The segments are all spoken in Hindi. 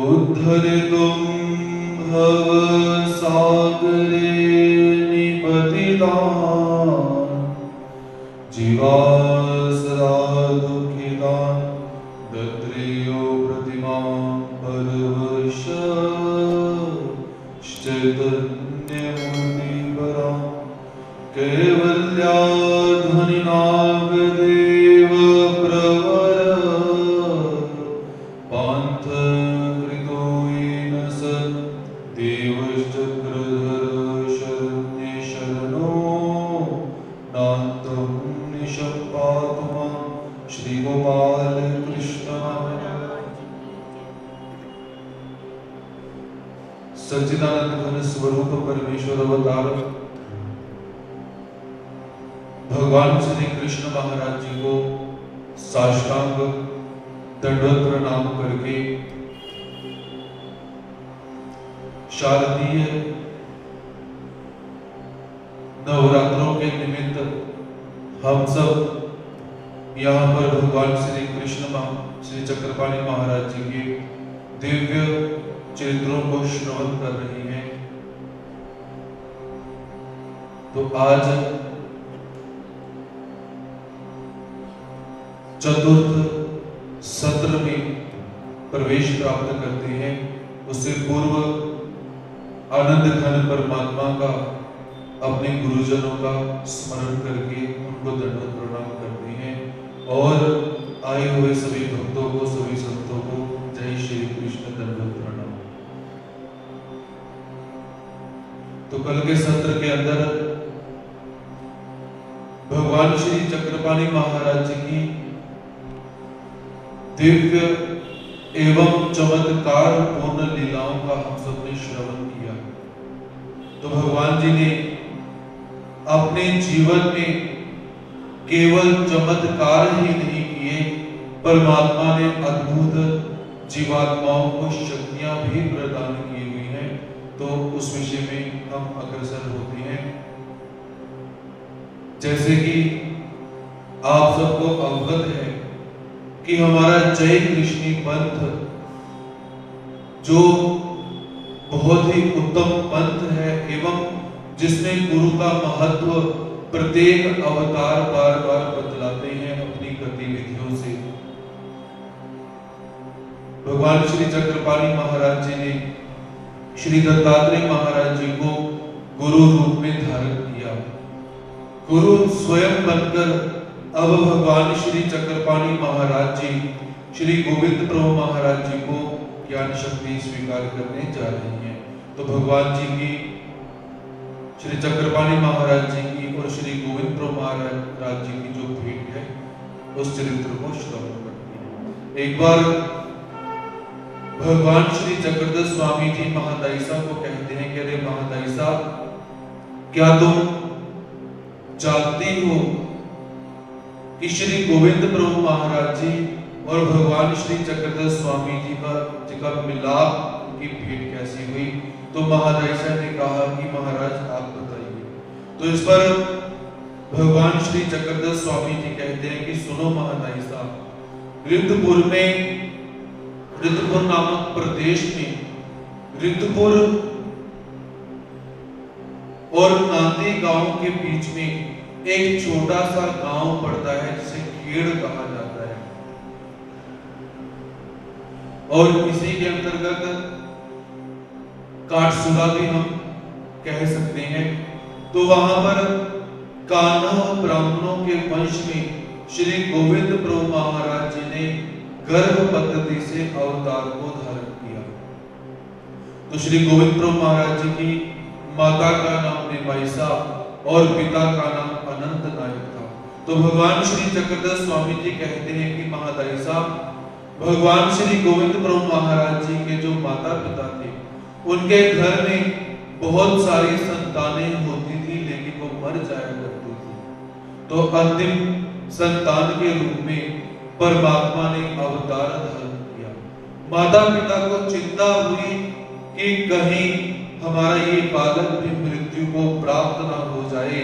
उद्धरितुं भवसागरे निपतितान् जीवान् सदा दुःखितान् दद्रेयो प्रतिमां परवशश्चैतन्यमूर्तिपरां कैवल्याध्वनिनागदेव प्रवर पान्थकृतो येन स देवश्चक्रधर शरण्ये शरणो नान्तं निशं पातु मां श्रीगोपाल कृष्ण महाराज। सच्चिदानंद घन स्वरूप परमेश्वर अवतार भगवान श्री कृष्ण महाराज जी को साष्टांग दंडवत प्रणाम करके शारदीय नवरात्रों के निमित्त हम सब यहाँ पर भगवान श्री कृष्ण श्री चक्रपाणी महाराज जी के दिव्य चरित्रों को श्रवण कर रहे हैं। तो आज चतुर्थ सत्र में प्रवेश प्राप्त करते हैं। उससे पूर्व आनंद घन परमात्मा का अपने गुरुजनों का स्मरण करके उनको दंडवत प्रणाम करते हैं और आए हुए सभी भक्तों को, सभी संतों को जय श्री कृष्ण दंडवत प्रणाम। तो कल के सत्र के अंदर भगवान श्री चक्रपाणी महाराज जी की दिव्य एवं चमत्कार पूर्ण लीलाओं का हम सबने श्रवण किया। तो भगवान जी ने अपने जीवन में केवल चमत्कार ही नहीं किए, परमात्मा ने अद्भुत जीवात्माओं को शक्तियां भी प्रदान की हुई हैं। तो उस विषय में हम अग्रसर होते हैं। जैसे कि आप सबको अवगत है कि हमारा जय कृष्णी पंथ जो बहुत ही उत्तम पंथ है एवं जिसमें गुरु का महत्व प्रत्येक अवतार बार बार बतलाते हैं अपनी गतिविधियों से। भगवान श्री चक्रपाणी महाराज जी ने श्री दत्तात्रेय महाराज जी को गुरु रूप में धारण किया। गुरु स्वयं बनकर अब भगवान श्री चक्रपाणी महाराज जी श्री गोविंद प्रभु महाराज जी को ज्ञान शक्ति स्वीकार करने जा रही हैं। तो भगवान जी की, श्री चक्रपाणी महाराज जी की और श्री गोविंद प्रभु महाराज जी की जो भेंट है उस चरित्र को श्रवण करते हैं। एक बार भगवान श्री चक्रधर स्वामी जी महादाई साहब को कहते हैं कि अरे महादाई साहब, क्या तुम जानते हो कि श्री गोविंद प्रभु महाराज जी और भगवान श्री चक्रधर स्वामी जी का मिलाप की भेंट कैसी हुई? तो महादाई साहब ने कहा कि महाराज आप बताइए। तो इस पर भगवान श्री चक्रधर स्वामी जी कहते हैं कि सुनो महादाई साहब, रिद्धपुर नामक प्रदेश में रिद्धपुर और नांदी गांव के बीच में एक छोटा सा गांव पड़ता है जिसे खेड़ कहा जाता है और इसी के अंतर्गत काटसुरा भी हम कह सकते हैं। तो वहां पर कान्हा ब्राह्मणों के वंश में श्री गोविंद प्रभु महाराज जी ने गर्भ पद्धति से अवतार को धारण किया। तो श्री गोविंद प्रभु महाराज जी की माता का नाम निमाइसा और पिता का नाम अनंत नायक था। तो भगवान श्री चक्रधर स्वामी जी कहते हैं कि महादाई साहब, भगवान श्री गोविंद प्रभु महाराज जी के जो माता पिता थे उनके घर में बहुत सारी संतानें होती थी, लेकिन वो मर जाया करती थी। तो अंतिम संतान के रूप में परमात्मा ने अवतार धारण किया। माता पिता को चिंता हुई कि कहीं हमारा ये बालक भी मृत्यु को प्राप्त ना हो जाए।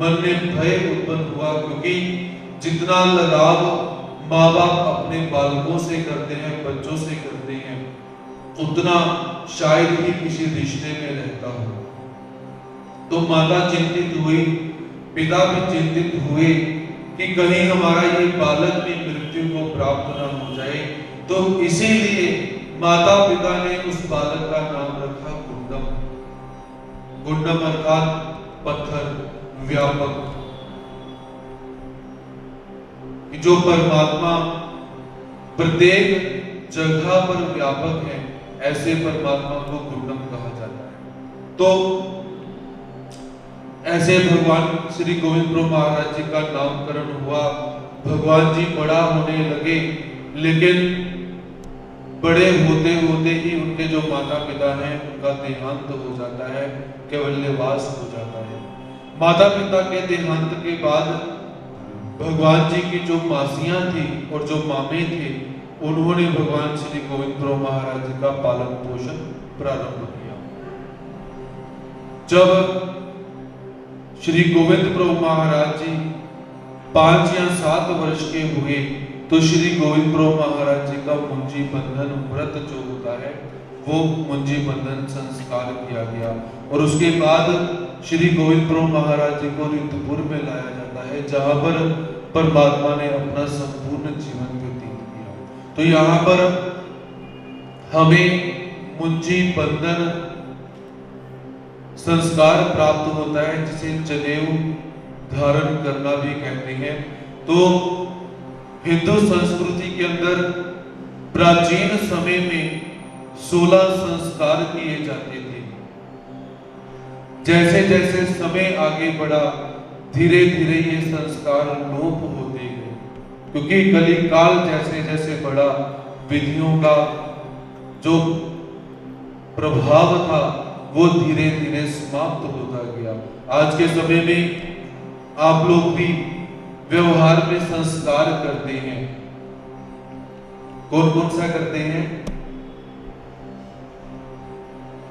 मन में भय उत्पन्न हुआ, क्योंकि जितना लगाव माँ बाप अपने बालकों से करते हैं, बच्चों से करते हैं, उतना शायद ही किसी रिश्ते में रहता हो। तो माता चिंतित हुई, पिता भी चिंतित हुए कि कहीं हमारा ये बालक भी मृत्यु को प्राप्त न हो जाए। तो इसीलिए माता पिता ने उस बालक का नाम रखा गुंडम। गुंडम अर्थात पत्थर, व्यापक, कि जो परमात्मा प्रत्येक जगह पर व्यापक है, ऐसे परमात्मा को गुंडम कहा जाता है। तो ऐसे भगवान श्री गोविंद प्रभु महाराज जी का नामकरण हुआ। भगवान जी बड़ा होने लगे, लेकिन बड़े होते होते ही उनके जो माता पिता हैं उनका देहांत हो जाता है, कैवल्यवास हो जाता है। माता पिता के देहांत के बाद भगवान जी की जो मासियां थी और जो मामे थे, उन्होंने भगवान श्री गोविंद प्रभु महाराज जी का पालन पोषण प्रारंभ किया। जब श्री गोविंद प्रभु महाराज जी 5 या 7 वर्ष के हुए तो श्री गोविंद प्रभु महाराज जी का मुंजी बंधन व्रत जो होता है वो मुंजी बंधन संस्कार किया गया। और उसके बाद श्री गोविंद प्रभु महाराज जी को ऋतुपुर में लाया जाता है, जहां पर परमात्मा ने अपना संपूर्ण जीवन व्यतीत किया। तो यहाँ पर हमें मुंजी बंधन संस्कार प्राप्त होता है, जिसे जनेऊ धारण करना भी कहते हैं। तो हिंदू संस्कृति के अंदर प्राचीन समय में 16 संस्कार किए जाते थे। जैसे जैसे समय आगे बढ़ा, धीरे धीरे ये संस्कार लोप होते गए, क्योंकि कली काल जैसे जैसे बढ़ा, विधियों का जो प्रभाव था वो धीरे धीरे समाप्त होता गया। आज के समय में आप लोग भी व्यवहार में संस्कार करते हैं। कौन कौन सा करते हैं?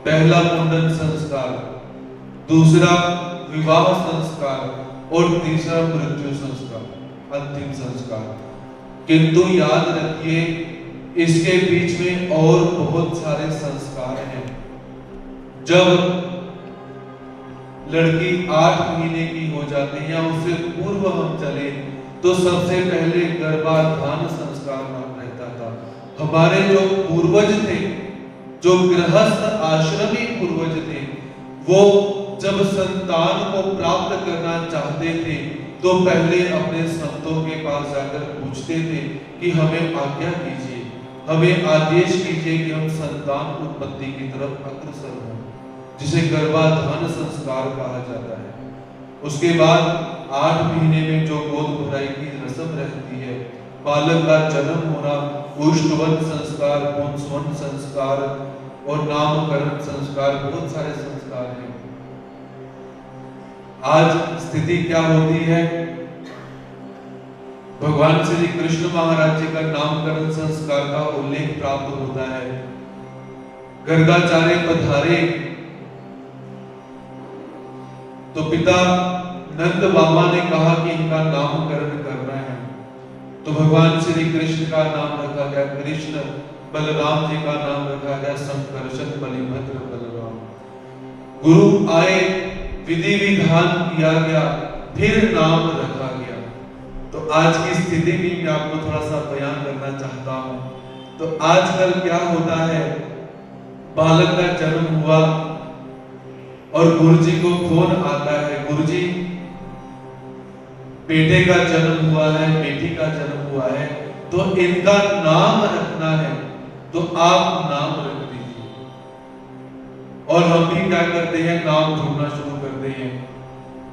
पहला मुंडन संस्कार, दूसरा विवाह संस्कार और तीसरा मृत्यु संस्कार, अंतिम संस्कार। किंतु याद रखिए, इसके बीच में और बहुत सारे संस्कार हैं। जब लड़की 8 महीने की हो जाती है या उससे पूर्व हम चले तो सबसे पहले गर्भाधान संस्कार नाम रहता था। हमारे जो पूर्वज थे, जो गृहस्थ आश्रमी पूर्वज थे, वो जब संतान को प्राप्त करना चाहते थे तो पहले अपने संतों के पास जाकर पूछते थे कि हमें आज्ञा कीजिए, हमें आदेश कीजिए कि हम संतान उत्पत्ति की तरफ अग्रसर हों, जिसे गर्भाधान संस्कार कहा जाता है। उसके बाद 8 महीने में जो गोद भराई की रस्म रहती है, बालक का जन्म होना, उष्टवन संस्कार, पुंसवन संस्कार और नामकरण संस्कार, बहुत सारे संस्कार हैं। आज स्थिति क्या होती है? भगवान श्री कृष्ण महाराज जी का नामकरण संस्कार का उल्लेख प्राप्त होता है। गर्गाचार्य पधारे तो पिता नंद बाबा ने कहा कि इनका नामकरण करना है। तो भगवान श्री कृष्ण का नाम रखा गया कृष्ण, बलराम जी का नाम रखा गया संकर्षण बलिभद्र बलराम। गुरु आए, विधि विधान किया गया, फिर नाम रखा गया। तो आज की स्थिति भी मैं आपको थोड़ा सा बयान करना चाहता हूं। तो आजकल क्या होता है, बालक का जन्म हुआ और गुरुजी को फोन आता है, गुरुजी बेटे का जन्म हुआ है, बेटी का जन्म हुआ है, तो इनका नाम रखना है, तो आप नाम रख दीजिए। और हम भी क्या करते हैं, नाम ढूंढना शुरू करते हैं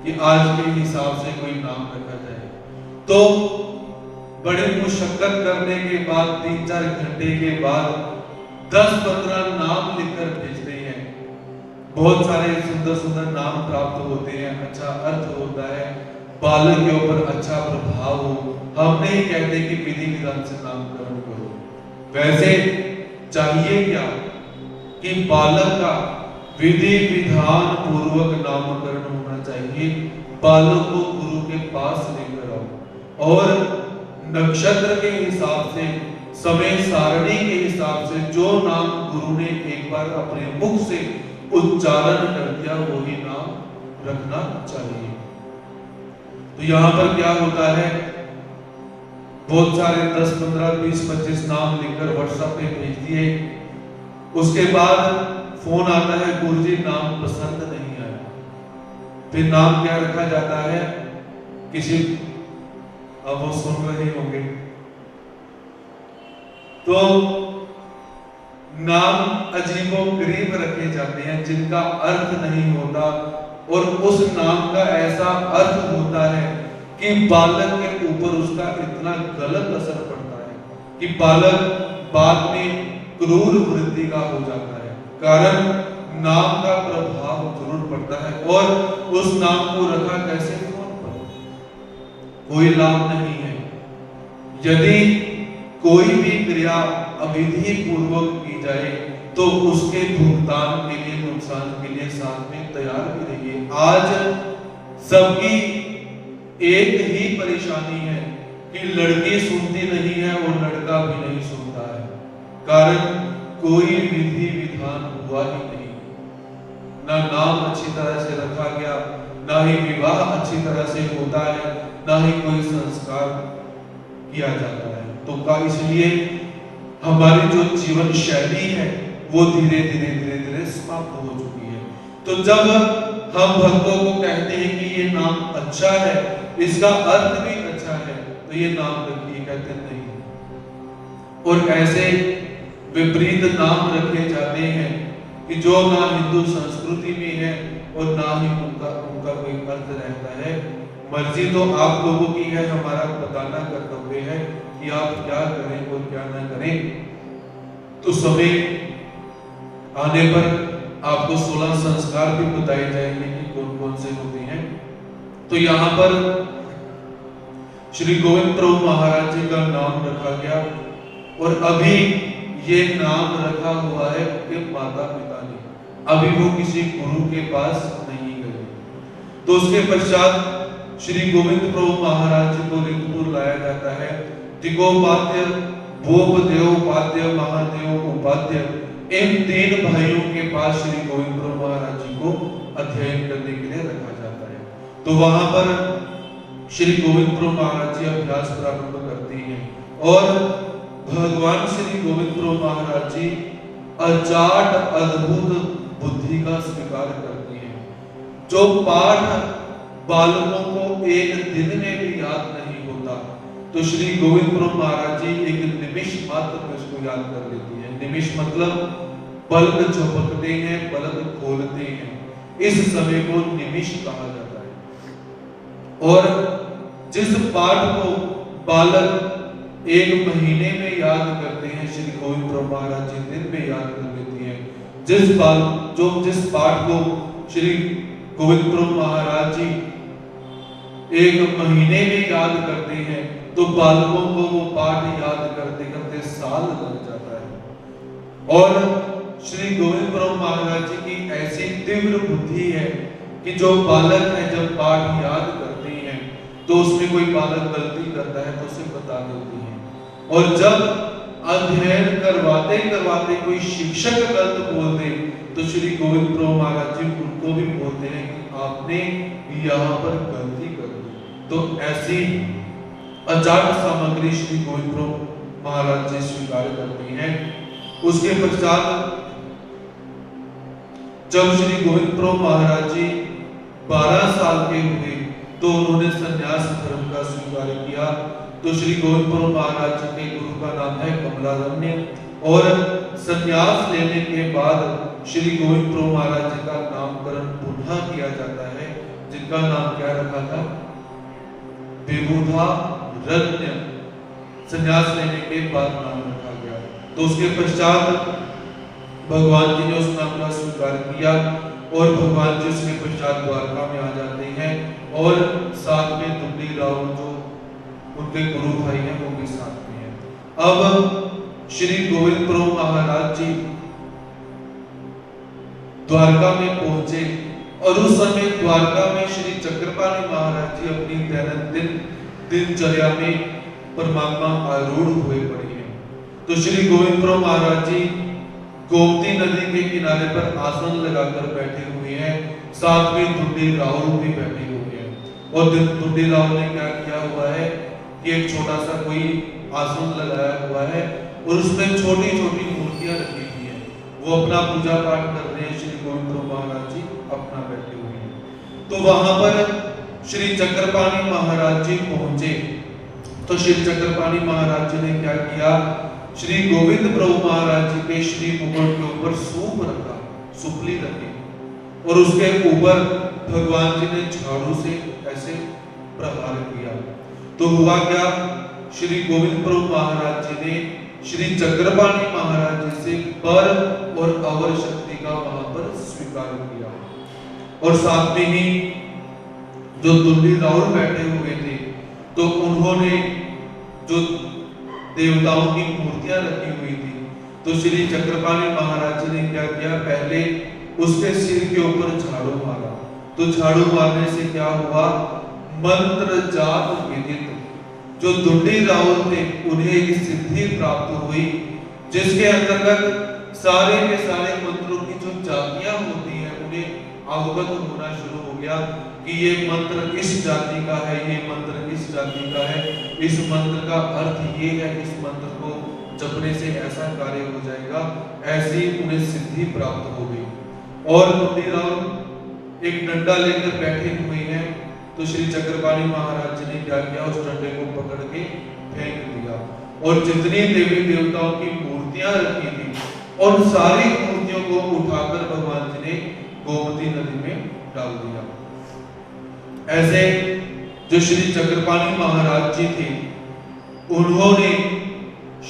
कि आज के हिसाब से कोई नाम रखा जाए। तो बड़े मुशक्कत करने के बाद 3-4 घंटे के बाद 10-15 नाम लिखकर भेजते हैं। बहुत सारे सुंदर सुंदर नाम प्राप्त होते हैं, अच्छा अर्थ होता है, बालक के ऊपर अच्छा प्रभाव हो। हम नहीं कहते कि विधि विधान से नामकरण करो। वैसे चाहिए क्या कि बालक का विधि विधान पूर्वक नामकरण होना चाहिए। बालक को गुरु के पास लेकर आओ और नक्षत्र के हिसाब से समय सारणी के हिसाब से जो नाम गुरु ने एक बार अपने मुख से उच्चारण कर दिया वही नाम रखना चाहिए। तो यहाँ पर क्या होता है, बहुत सारे 10, 15, 20, 25 नाम लिखकर व्हाट्सएप पे भेज दिए। उसके बाद फोन आता है, गुरुजी नाम पसंद नहीं आया। फिर नाम क्या रखा जाता है, किसी, अब वो सुन रहे होंगे, तो नाम अजीबोगरीब रखे जाते हैं जिनका अर्थ नहीं होता, और उस नाम का ऐसा अर्थ होता है कि बालक के ऊपर उसका इतना गलत असर पड़ता है कि बालक बाद में क्रूर वृत्ति का हो जाता है। कारण नाम का प्रभाव जरूर पड़ता है। और उस नाम को रखा कैसे, फोन पर, कोई लाभ नहीं है। यदि कोई भी क्रिया अविधि पूर्वक की जाए तो उसके भुगतान के लिए, नुकसान के लिए साथ में तैयार भी रहिए। आज सबकी एक ही परेशानी है कि लड़की सुनती नहीं है और लड़का भी नहीं सुनता है। कारण कोई विधि विधान हुआ ही नहीं, ना नाम अच्छी तरह से रखा गया, ना ही विवाह अच्छी तरह से होता है, ना ही कोई संस्कार किया जाता है। तो का इसलिए हमारी जो जीवन शैली है वो धीरे धीरे समाप्त हो चुकी है। तो जब हम भक्तों को कहते हैं कि ये नाम अच्छा है, इसका अर्थ भी अच्छा है, तो ये नाम रखिए, कहते नहीं। और ऐसे विपरीत नाम रखे जाते हैं कि जो ना हिंदू संस्कृति में है और ना ही उनका कोई अर्थ रहता है। मर्जी तो आप लोगों की है, हमारा बताना कर्तव्य है कि आप क्या करें और क्या ना करें। तो समय आने पर आपको 16 संस्कार भी बताए जाएंगे कि कौन कौन से होते हैं। तो यहाँ पर श्री गोविंद प्रभु महाराज जी का नाम रखा गया, और अभी ये नाम रखा हुआ है उनके माता पिता ने, अभी वो किसी गुरु के पास नहीं गए। तो उसके पश्चात श्री गोविंद प्रभु महाराज जी को रिंगपुर लाया जाता है। दिगोपाध्य, भोपदेवोपाध्य, महादेव उपाध्य, इन 3 भाइयों के पास श्री गोविंद प्रभु महाराज जी को अध्ययन करने के लिए रखा जाता है। तो वहां पर श्री गोविंद प्रभु महाराज जी अभ्यास प्रारंभ करते हैं, और भगवान श्री गोविंद प्रभु महाराज जी अजाट अद्भुत बुद्धि का स्वीकार करते हैं। जो पाठ बालकों को एक दिन में भी याद नहीं होता, तो श्री गोविंद प्रभु महाराज जी एक निमिष मात्र में उसको याद कर लेते हैं। निमिष मतलब पलक झपकते हैं, पलक खोलते हैं, इस समय को निमिष कहा जाता है। और जिस पाठ को बालक 1 महीने में याद करते हैं, श्री गोविंद प्रभु महाराज जी दिन में याद कर लेते हैं। जिस पाठ को श्री गोविंद प्रभु महाराज जी 1 महीने में याद करते हैं, तो बालकों को वो पाठ याद करते करते साल लग जाता है। और श्री गोविंद प्रभु महाराज जी की ऐसी तीव्र बुद्धि है कि जो बालक है जब पाठ याद करते हैं तो उसमें कोई बालक गलती करता है तो उसे बता देती है। और जब अध्ययन करवाते करवाते कोई शिक्षक गलत बोल दे तो श्री गोविंद प्रभु महाराज जी उनको भी बोलते हैं कि आपने यहाँ पर गलती कर दी। तो ऐसी अजाट सामग्री श्री गोविंद प्रभु महाराज जी स्वीकार करती हैं। उसके पश्चात जब श्री गोविंद प्रभु महाराज जी 12 साल के हुए तो उन्होंने संन्यास धर्म का स्वीकार किया। तो श्री गोविंद प्रभु महाराज जी के गुरु का नाम है कमलारण्य, और संन्यास लेने के बाद श्री गोविंद प्रभु महाराज जी का नामकरण पुनः किया जाता है, जिनका नाम क्या रखा था, विबुधा रत्न। संन्यास लेने के बाद नाम रखा गया। तो उसके पश्चात भगवान जी ने उस नाम का स्वीकार किया, और भगवान जी उसके पश्चात द्वारका में आ जाते हैं, और साथ में दुंडी राव जो उनके गुरु भाई हैं वो भी साथ में हैं। अब श्री गोविंद प्रभु महाराज जी द्वारका में पहुंचे, और उस समय द्वारका में श्री चक्रपाणि महाराज जी अपनी दैनंदिन दिनचर्या में परमात्मा आरूढ़ हुए पड़े हैं। तो श्री गोविंद प्रभु महाराज जी गोमती नदी के किनारे पर आसन लगाकर बैठे हुए हैं, साथ में ढूंढी राहुल भी बैठे हुए हैं। और ढूंढी राहुल ने क्या किया हुआ है कि एक छोटा सा कोई आसन लगाया हुआ है और उसमें छोटी छोटी मूर्तियां रखी हुई हैं। वो अपना पूजा पाठ कर रहे हैं, श्री गोविंद प्रभु महाराज जी अपना बैठे हुए हैं। तो वहां पर श्री चक्रपाणी महाराज जी पहुंचे। तो श्री चक्रपाणी महाराज जी ने क्या किया, श्री गोविंद प्रभु महाराज जी के श्री मुकुट के ऊपर सूप रखा, सुपली रखी और उसके ऊपर भगवान जी ने झाड़ू से ऐसे प्रहार किया। तो हुआ क्या, श्री गोविंद प्रभु महाराज जी ने श्री चक्रपाणी महाराज जी से पर और अवर शक्ति का वहां पर स्वीकार किया। और साथ में ही जो दुल्ली राहुल बैठे हुए थे, तो उन्होंने जो देवताओं की मूर्तियां रखी हुई थी, तो श्री चक्रपाणी महाराज जी ने क्या किया, पहले उसके सिर के ऊपर झाड़ू मारा। तो झाड़ू मारने से क्या हुआ, मंत्र जाप विदित जो दुंडी राहुल थे उन्हें एक सिद्धि प्राप्त हुई, जिसके अंतर्गत सारे के सारे मंत्रों की जो जातियां होती हैं उन्हें अवगत होना शुरू हो गया कि ये मंत्र इस जाति का है, ये मंत्र इस जाति का है, इस मंत्र का अर्थ ये है, इस मंत्र को जपने से ऐसा कार्य हो जाएगा। ऐसी उन्हें सिद्धि प्राप्त हो गई। और दुंडी राहुल एक डंडा लेकर बैठे हुए हैं, तो श्री चक्रपाणी महाराज जी ने क्या किया, उस डंडे को पकड़ के फेंक दिया और जितनी देवी देवताओं की मूर्तियां रखी थी उन सारी मूर्तियों को उठाकर भगवान जी ने गोमती नदी में डाल दिया। ऐसे जो श्री चक्रपाणी महाराज जी थे, उन्होंने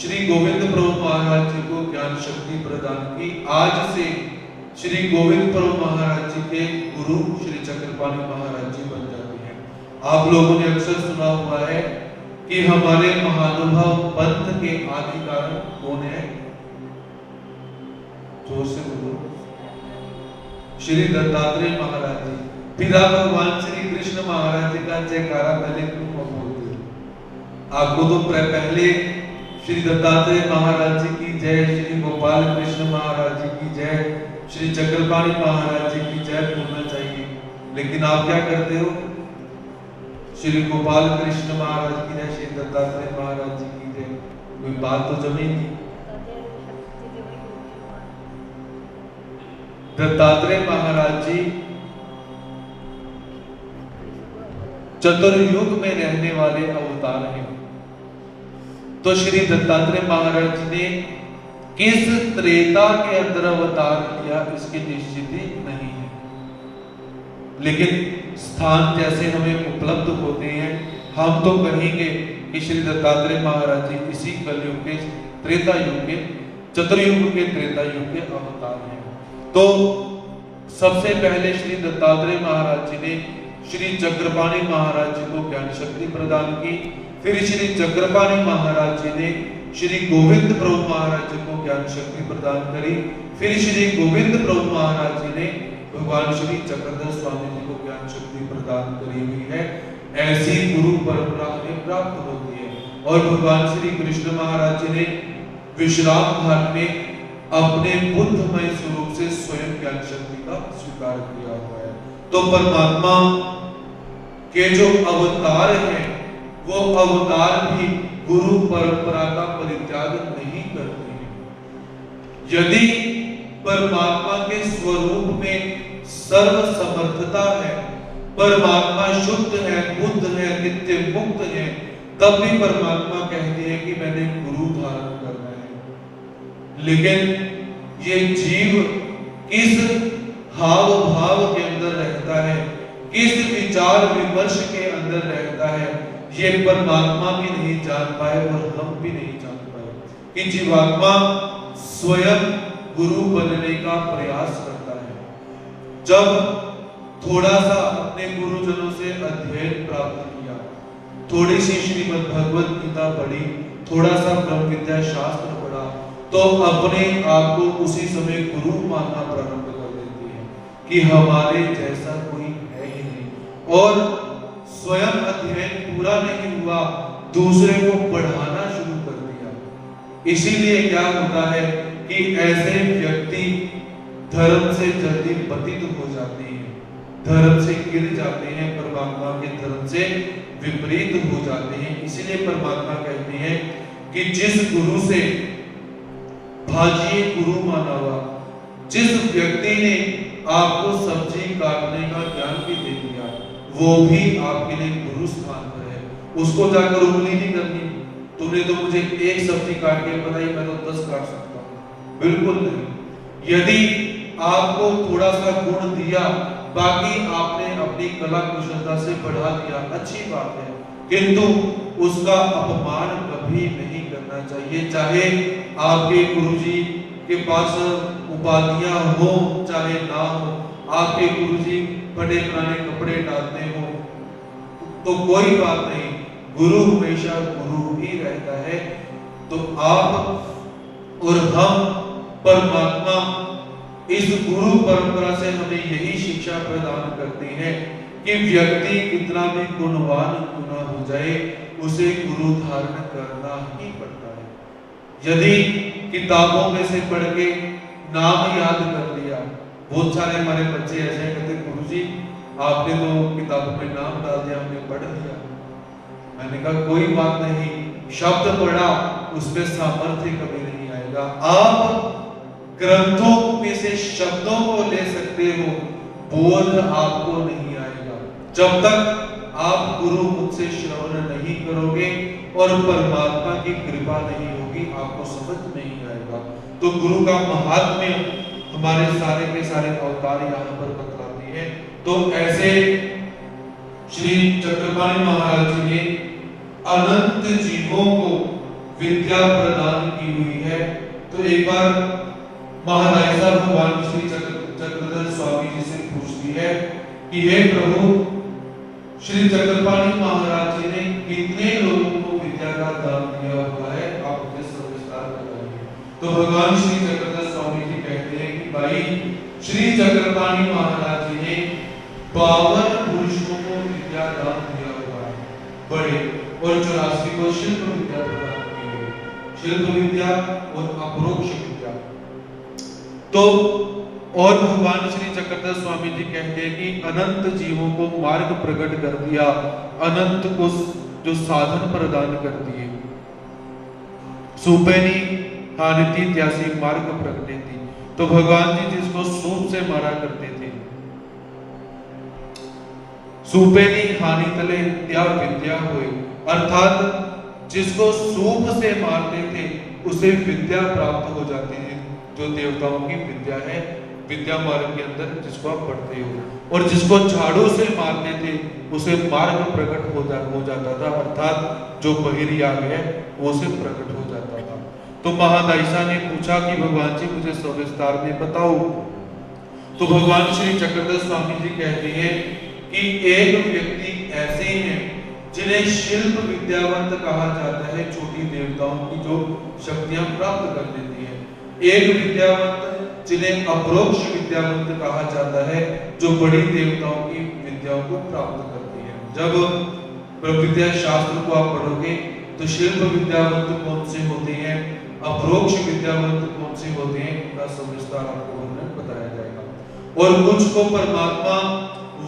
श्री गोविंद प्रभु महाराज जी को ज्ञान शक्ति प्रदान की। आज से श्री गोविंद प्रभु महाराज जी के गुरु श्री चक्रपाणी महाराज जी बन जाते हैं। आप लोगों ने अक्सर सुना हुआ है कि हमारे महानुभाव पंथ के आदि कारण कौन है, जोर से बोलो, श्री दत्तात्रेय महाराज जी। फिर आप भगवान श्री कृष्ण महाराज जी का जयकारा पहले क्यों बोलते हो? आपको तो पहले श्री दत्तात्रेय महाराज जी की जय, श्री गोपाल कृष्ण महाराज जी की जय, श्री चक्रपाणी महाराज जी की जय बोलना चाहिए, लेकिन आप क्या करते हो, श्री गोपाल कृष्ण महाराज की जय, श्री दत्तात्रेय महाराज जी की जय। कोई बात तो जमी नहीं। दत्तात्रेय महाराज जी चतुर्युग में रहने वाले अवतार हैं। तो श्री दत्तात्रेय महाराज जी ने किस त्रेता के अंदर अवतार किया इसकी निश्चित नहीं है, लेकिन स्थान जैसे हमें उपलब्ध होते हैं, हम तो कहेंगे कि श्री दत्तात्रेय महाराज जी इसी कलयुग के त्रेता युग के, चतुर्युग के त्रेता युग के अवतार हैं। तो सबसे पहले श्री दत्तात्रेय महाराज जी ने श्री चक्रपाणी महाराज जी को ज्ञान शक्ति प्रदान की। फिर श्री चक्रपाणी महाराज जी ने श्री गोविंद प्रभु महाराज जी को ज्ञान शक्ति प्रदान करी। फिर श्री गोविंद प्रभु महाराज जी ने भगवान श्री चक्रधर स्वामी जी को ज्ञान शक्ति प्रदान करी हुई है। ऐसी गुरु परंपरा हमें प्राप्त होती है। और भगवान श्री कृष्ण महाराज जी ने विश्राम घाट में अपने बुद्धमय स्वरूप से स्वयं ज्ञान शक्ति का स्वीकार किया हुआ है। तो परमात्मा के जो अवतार हैं, वो अवतार भी गुरु परंपरा का परित्याग नहीं करते हैं। यदि परमात्मा के स्वरूप में सर्व समर्थता है, परमात्मा शुद्ध है, बुद्ध है, नित्य मुक्त है, तब भी परमात्मा कहते हैं कि मैंने गुरु धारण करना है। लेकिन ये जीव किस हाव भाव के अंदर रहता है, किस विचार विमर्श के अंदर रहता है, ये परमात्मा भी नहीं जान पाए और हम भी नहीं जान पाए कि जीवात्मा स्वयं गुरु बनने का प्रयास करता है। जब थोड़ा सा अपने गुरुजनों से अध्ययन प्राप्त किया, थोड़ी सी श्रीमद् भगवत गीता पढ़ी, थोड़ा सा ब्रह्म विद्या शास्त्र पढ़ा, तो अपने आप को उसी समय गुरु मानना प्रारंभ कर देते हैं कि हमारे जैसा कोई है ही नहीं। और स्वयं अध्ययन पूरा नहीं हुआ, दूसरे को पढ़ाना शुरू कर दिया। इसीलिए क्या होता है कि ऐसे व्यक्ति धर्म से जल्दी पतित हो जाते हैं, धर्म से गिर जाते हैं, परमात्मा के धर्म से विपरीत हो जाते हैं। इसीलिए परमात्मा कहते हैं कि जिस गुरु से भाजिए गुरु माना हुआ, जिस व्यक्ति ने आपको सब्जी काटने का ज्ञान भी दे दिया, वो भी आपके लिए गुरु स्थान पर है। उसको जाकर उंगली नहीं करनी, तुमने तो मुझे एक सब्जी काट के बताई, मैं तो 10 काट सकता हूँ, बिल्कुल नहीं। यदि आपको थोड़ा सा गुण दिया, बाकी आपने अपनी कला कुशलता से बढ़ा दिया, अच्छी बात है, किंतु उसका अपमान कभी नहीं करना चाहिए। चाहे आपके गुरुजी के पास उपाधियां हो चाहे ना हो, आपके गुरुजी बड़े पुराने कपड़े डालते हो तो कोई बात नहीं, गुरु हमेशा गुरु ही रहता है। तो आप और हम, परमात्मा इस गुरु परंपरा से हमें यही शिक्षा प्रदान करते हैं कि व्यक्ति कितना भी गुणवान क्यों ना हो जाए, उसे गुरु धारण करना ही पड़ता है। यदि किताबों में से पढ़ के नाम याद कर लिया, बहुत सारे हमारे बच्चे ऐसे कहते, गुरुजी आपने तो किताबों में नाम डाल दिया, हमने पढ़ लिया। मैंने कहा कोई बात नहीं, शब्द पढ़ा, उसमें सामर्थ्य कभी नहीं आएगा। आप ग्रंथों में से शब्दों को ले सकते हो, बोध आपको नहीं आएगा जब तक आप गुरु मुख से श्रवण नहीं करोगे और परमात्मा की कृपा नहीं होगी, आपको समझ नहीं आएगा। तो गुरु का महात्म्य हमारे सारे के सारे अवतार यहाँ पर बतलाते हैं। तो ऐसे श्री चक्रपाणि महाराज जी ने अनंत जीवों को विद्या प्रदान की हुई है। तो एक बार महाराजा भगवान श्री चक्रधर स्वामी जी से पूछती है कि हे प्रभु, श्री चक्रपाणि महाराज जी ने कितने लोगों को विद्या का दान दिया हुआ है, आप मुझे सविस्तार बताइए। तो भगवान श्री चक्रधर स्वामी जी कहते हैं कि भाई, श्री चक्रपाणि महाराज जी ने 52 पुरुषों को विद्या दान दिया हुआ है, बड़े, और 84 को शिल्प विद्या प्रदान की है, शिल्प विद्या और अपरोक्ष विद्या। तो और भगवान श्री चक्रधर स्वामी जी कहते हैं कि अनंत जीवों को मार्ग प्रकट कर दिया, अनंत को जो साधन प्रदान कर दिए। सुपेनी हानिति त्यासी मार्ग प्रकटे थी। तो भगवान जी जिसको सूप से मारा करते थे, सुपेनी हानि तले त्या विद्या हुए, अर्थात जिसको सूप से मारते थे उसे विद्या प्राप्त हो जाती है, जो देवताओं की विद्या है, विद्या मार्ग के अंदर जिसको आप पढ़ते हो। और जिसको झाड़ू से मारते थे उसे मार्ग प्रकट हो जाता था, अर्थात जो बहिर्याग है वो से प्रकट हो जाता था। तो महादायिशा ने पूछा कि भगवान जी मुझे सविस्तार में बताओ। तो भगवान श्री चक्रधर स्वामी जी कहते हैं कि एक व्यक्ति ऐसे हैं जिन्हें शिल्प विद्यावंत कहा जाता है, छोटी देवताओं की जो शक्तियां प्राप्त कर लेती है। एक विद्यावंत जिन्हें अपरोक्ष विद्यावंत कहा जाता है, जो बड़ी देवताओं की विद्याओं को प्राप्त करती है। जब विद्या शास्त्र को आप पढ़ोगे तो शिल्प विद्यावंत कौन से होते हैं, अपरोक्ष विद्यावंत कौन से होते हैं, इनका सविस्तार आपको बताया जाएगा। और कुछ को परमात्मा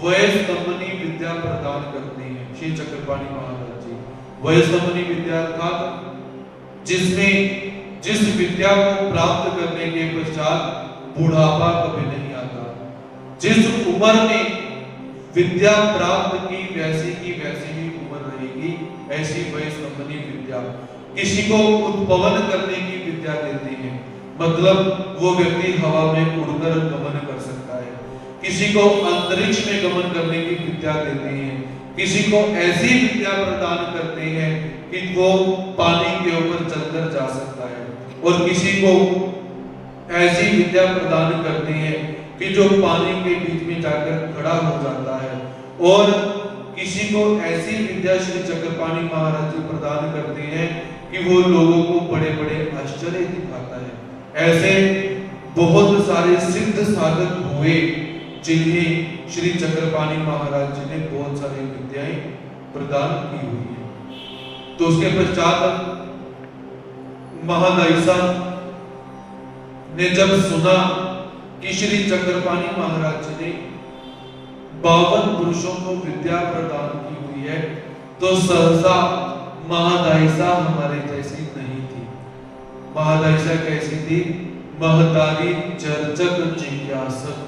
वयस्तंभनी विद्या प्रदान करती है। श्री चक्रपाणि महाराज जी वयस्तंभनी विद्या अर्थात जिसमें जिस विद्या को प्राप्त करने के पश्चात बुढ़ापा कभी नहीं आता, जिस उम्र में विद्या प्राप्त की वैसी ही उम्र रहेगी, ऐसी वयस्तंभनी विद्या। किसी को उत्पवन करने की विद्या देती है, मतलब वो व्यक्ति हवा में उड़कर गमन कर सकता है। किसी को अंतरिक्ष में गमन करने की विद्या देते हैं, किसी को ऐसी विद्या प्रदान करते हैं कि वो पानी के ऊपर चलकर जा सकता है, और किसी को ऐसी विद्या प्रदान करते हैं कि जो पानी के बीच में जाकर खड़ा हो जाता है, और किसी को ऐसी विद्या श्री चक्रपाणि महाराज जी प्रदान करते हैं कि वो लोगों को बड़े बड़े आश्चर्य दिखाता है। ऐसे बहुत सारे सिद्ध साधक हुए जिन्हें श्री चक्रपाणि महाराज जी ने बहुत सारी विद्याएं प्रदान की हुई है। तो उसके पश्चात महादायिसा ने जब सुना कि श्री चक्रपाणि महाराज जी ने 52 पुरुषों को विद्या प्रदान की हुई है, तो सहसा महादायिसा हमारे जैसी नहीं थी। महादायिसा कैसी थी? महतारी चर्चक जिज्ञासक।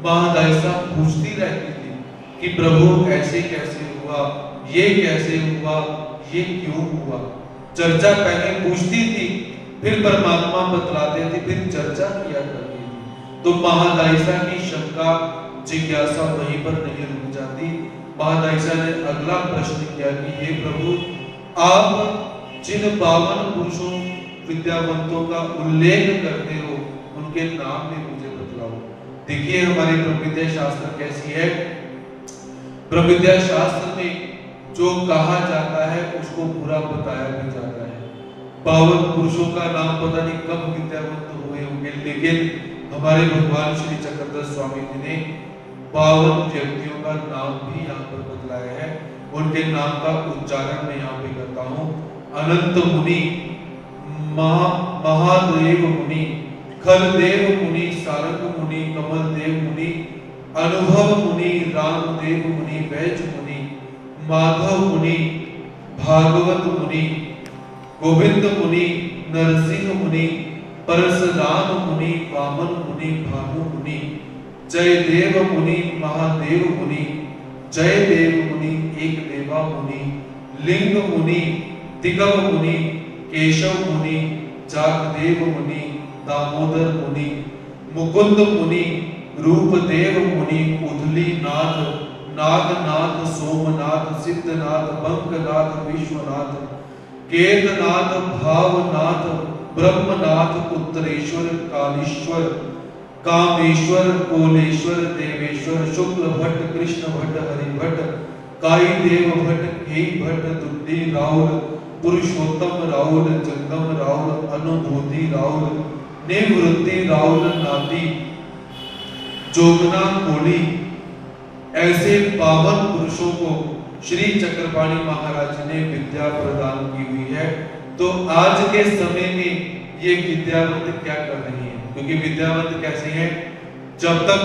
महादायिसा पूछती रहती थी कि प्रभु ऐसे कैसे हुआ, ये कैसे हुआ, ये क्यों हुआ। चर्चा पहले पूछती थी, फिर परमात्मा बतलाते थे, फिर चर्चा किया करती थी। तो महादायिसा की शंका जिज्ञासा वहीं पर नहीं रुक जाती। महादायिसा ने अगला प्रश्न किया कि हे प्रभु, आप जिन 52 पुरुषों विद्यावंतों का उल्लेख करते हो, उनके नाम भी मुझे बतलाओ। देखिए हमारी ब्रह्मविद्या शास्त्र कैसी है। ब्रह्मविद्या शास्त्र में जो कहा जाता है उसको पूरा बताया भी जाता है। 52 पुरुषों का नाम पता नहीं कब विद्यावंत हुए होंगे, लेकिन हमारे भगवान श्री चक्रधर स्वामी जी ने 52 व्यक्तियों का नाम भी यहाँ पर बतलाया है। उनके नाम का उच्चारण मैं यहाँ पे करता हूँ। अनंत मुनि, महादेव मुनि, खलदेव मुनि, सारंग मुनि, कमलदेव मुनि, अनुभव मुनि, रामदेव मुनि, वैज मुनि, माधव मुनि, भागवत मुनि, गोविंद मुनि, नरसिंह मुनि, परशुराम मुनि, वामन मुनि, भानु मुनि, जयदेव मुनि, महादेव मुनि, जयदेव मुनि, एक देवा मुनि, लिंग मुनि, तिगव मुनि, केशव मुनि, जागदेव मुनि, दामोदर मुनि, मुकुंद मुनि, रूपदेव मुनि, उदली नाथ, नागनाथ, सोमनाथ, सिद्धनाथ, बंकनाथ, विश्वनाथ, केतनाथ, भावनाथ, ब्रह्मनाथ, उत्तरेश्वर, कालीश्वर, कामेश्वर, कोलेश्वर, देवेश्वर, शुक्ल भट्ट, कृष्ण भट्ट, हरि भट्ट, काई देव भट्ट, हे भट्ट, दुद्दी राउल, पुरुषोत्तम राउल, जंगम राउल, अनुभूति राउल, निवृत्ति राउल, नाती, जोगना कोली, ऐसे 52 पुरुषों को श्री चक्रपाणि महाराज ने विद्या प्रदान की हुई है। तो आज के समय में ये विद्यावंत क्या कर रही है? क्योंकि विद्यावंत कैसे हैं? जब तक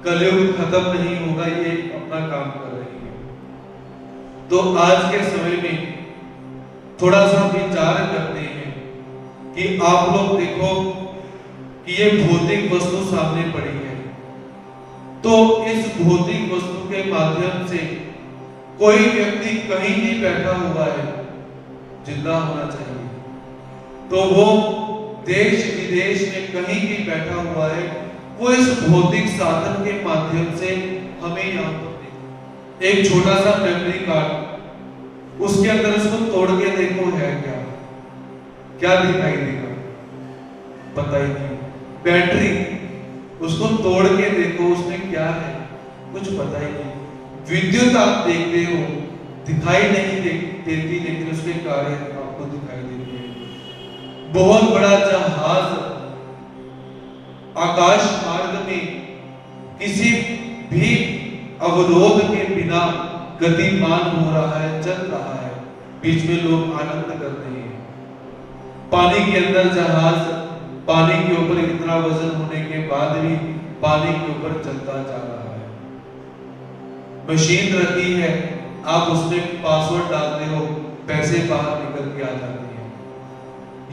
कलयुग खत्म नहीं होगा ये अपना काम कर रही है। तो आज के समय में थोड़ा सा विचार करते हैं कि आप लोग देखो कि ये भौतिक वस्तु सामने पड़ी है, तो इस भौतिक वस्तु के माध्यम से कोई व्यक्ति कहीं भी बैठा हुआ है, जिंदा होना चाहिए, तो वो देश विदेश में कहीं भी बैठा हुआ है, वो इस भौतिक साधन के माध्यम से हमें यहाँ पर एक छोटा सा मेमोरी कार्ड, उसके अंदर उसको तोड़ के देखो है क्या, क्या दिखाई देगा? पता ही नहीं। बैटरी, उसको तोड़ के देखो उसमें क्या है, कुछ पता ही नहीं। विद्युत आप देखते हो, दिखाई नहीं देती, लेकिन उसके कार्य आपको दिखाई देते हैं। बहुत बड़ा जहाज आकाश मार्ग में किसी भी अवरोध के बिना गतिमान हो रहा है, चल रहा है, बीच में लोग आनंद कर रहे हैं। पानी के अंदर जहाज, पानी के ऊपर इतना वजन होने के बाद भी पानी के ऊपर चलता जा रहा है। मशीन रखी है, आप उसमें पासवर्ड डालते हो, पैसे बाहर निकल के आ जाते हैं।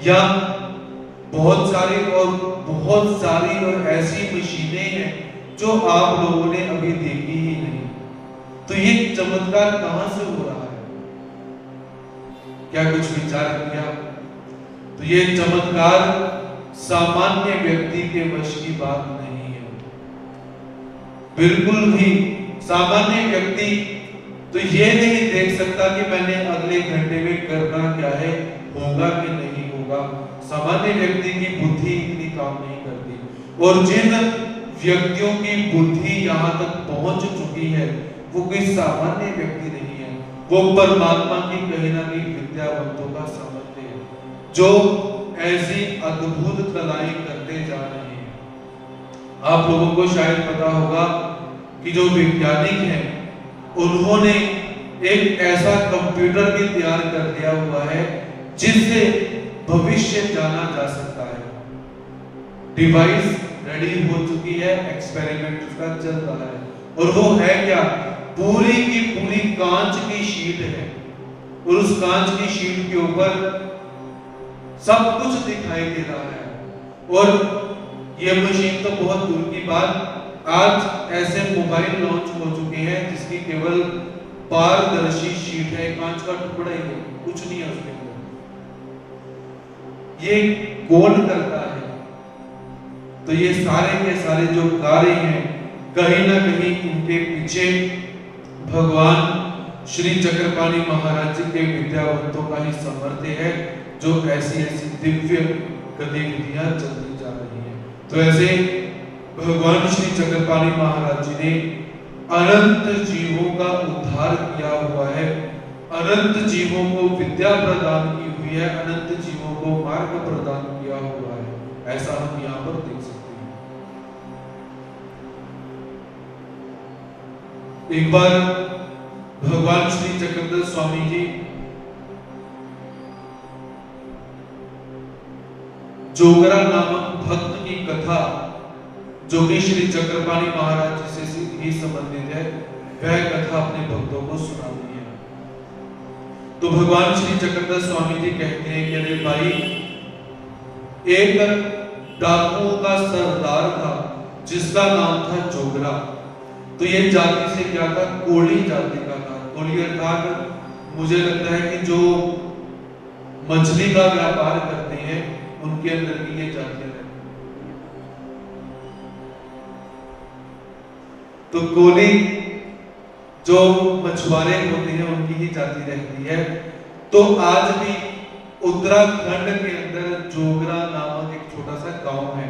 या बहुत सारी और ऐसी मशीनें हैं जो आप लोगों ने अभी देखी ही नहीं। तो ये चमत्कार कहां से हो रहा है? क्या कुछ विचार किया? तो ये चमत्कार सामान्य व्यक्ति के वश की बात नहीं है, बिल्कुल भी। सामान्य व्यक्ति तो ये नहीं देख सकता कि मैंने अगले घंटे में करना क्या है, होगा कि नहीं होगा। सामान्य व्यक्ति की बुद्धि इतनी काम नहीं करती। और जिन व्यक्तियों की बुद्धि यहाँ तक पहुंच चुकी है, वो कोई सामान्य व्यक्ति नहीं है, वो परमात्मा की कहीं ना कहीं विद्यावंतों का समझते हैं, जो ऐसी अद्भुत कलाएं करते जा रहे हैं। आप लोगों को शायद पता होगा कि जो वैज्ञानिक हैं, उन्होंने एक ऐसा कंप्यूटर भी तैयार कर दिया हुआ है जिससे भविष्य जाना जा सकता है। डिवाइस रेडी हो चुकी है, एक्सपेरिमेंट उसका चल रहा है, और वो है क्या? पूरी की पूरी कांच की शीट है, और उस कांच की शीट के ऊपर सब कुछ दिखाई दे रहा है। और ये मशीन तो बहुत दूर की बात, आज ऐसे मोबाइल लॉन्च हो चुके हैं जिसकी केवल पारदर्शी शीट है, कांच का टुकड़ा ही है, कुछ नहीं है उसके अंदर। ये कौन करता है? तो ये सारे के सारे जो कार्य हैं, कहीं ना कहीं इनके पीछे भगवान श्री चक्रपाणि महाराज जी के विद्यावंतों का ही सामर्थ्य है, जो ऐसी ऐसी दिव्य गतिविधियां चलती जा रही हैं। तो ऐसे भगवान श्री चक्रपाणि महाराज जी ने अनंत जीवों का उद्धार किया हुआ है, अनंत जीवों को विद्या प्रदान की हुई है, अनंत जीवों को मार्ग प्रदान किया हुआ है, ऐसा हम यहाँ पर देख सकते हैं। एक बार भगवान श्री चक्रधर स्वामी जी जोगरा नामक भक्त की कथा, जो कि श्री चक्रपाणि महाराज जी से ही संबंधित है, वह कथा अपने भक्तों को सुनाती है। तो भगवान श्री चक्रधर स्वामी जी कहते हैं कि अरे भाई, एक डाकुओं का सरदार था जिसका नाम था जोगरा। तो ये जाति से क्या था? कोली जाति का था। कोली अर्थात मुझे लगता है कि जो मछली का व्यापार करते हैं उनके अंदर की ये जातियां रहती हैं। तो कोली जो मछुआरे होते हैं उनकी ही जाति रहती है। तो आज भी उत्तराखंड के अंदर जोगरा नामक एक छोटा सा गांव है।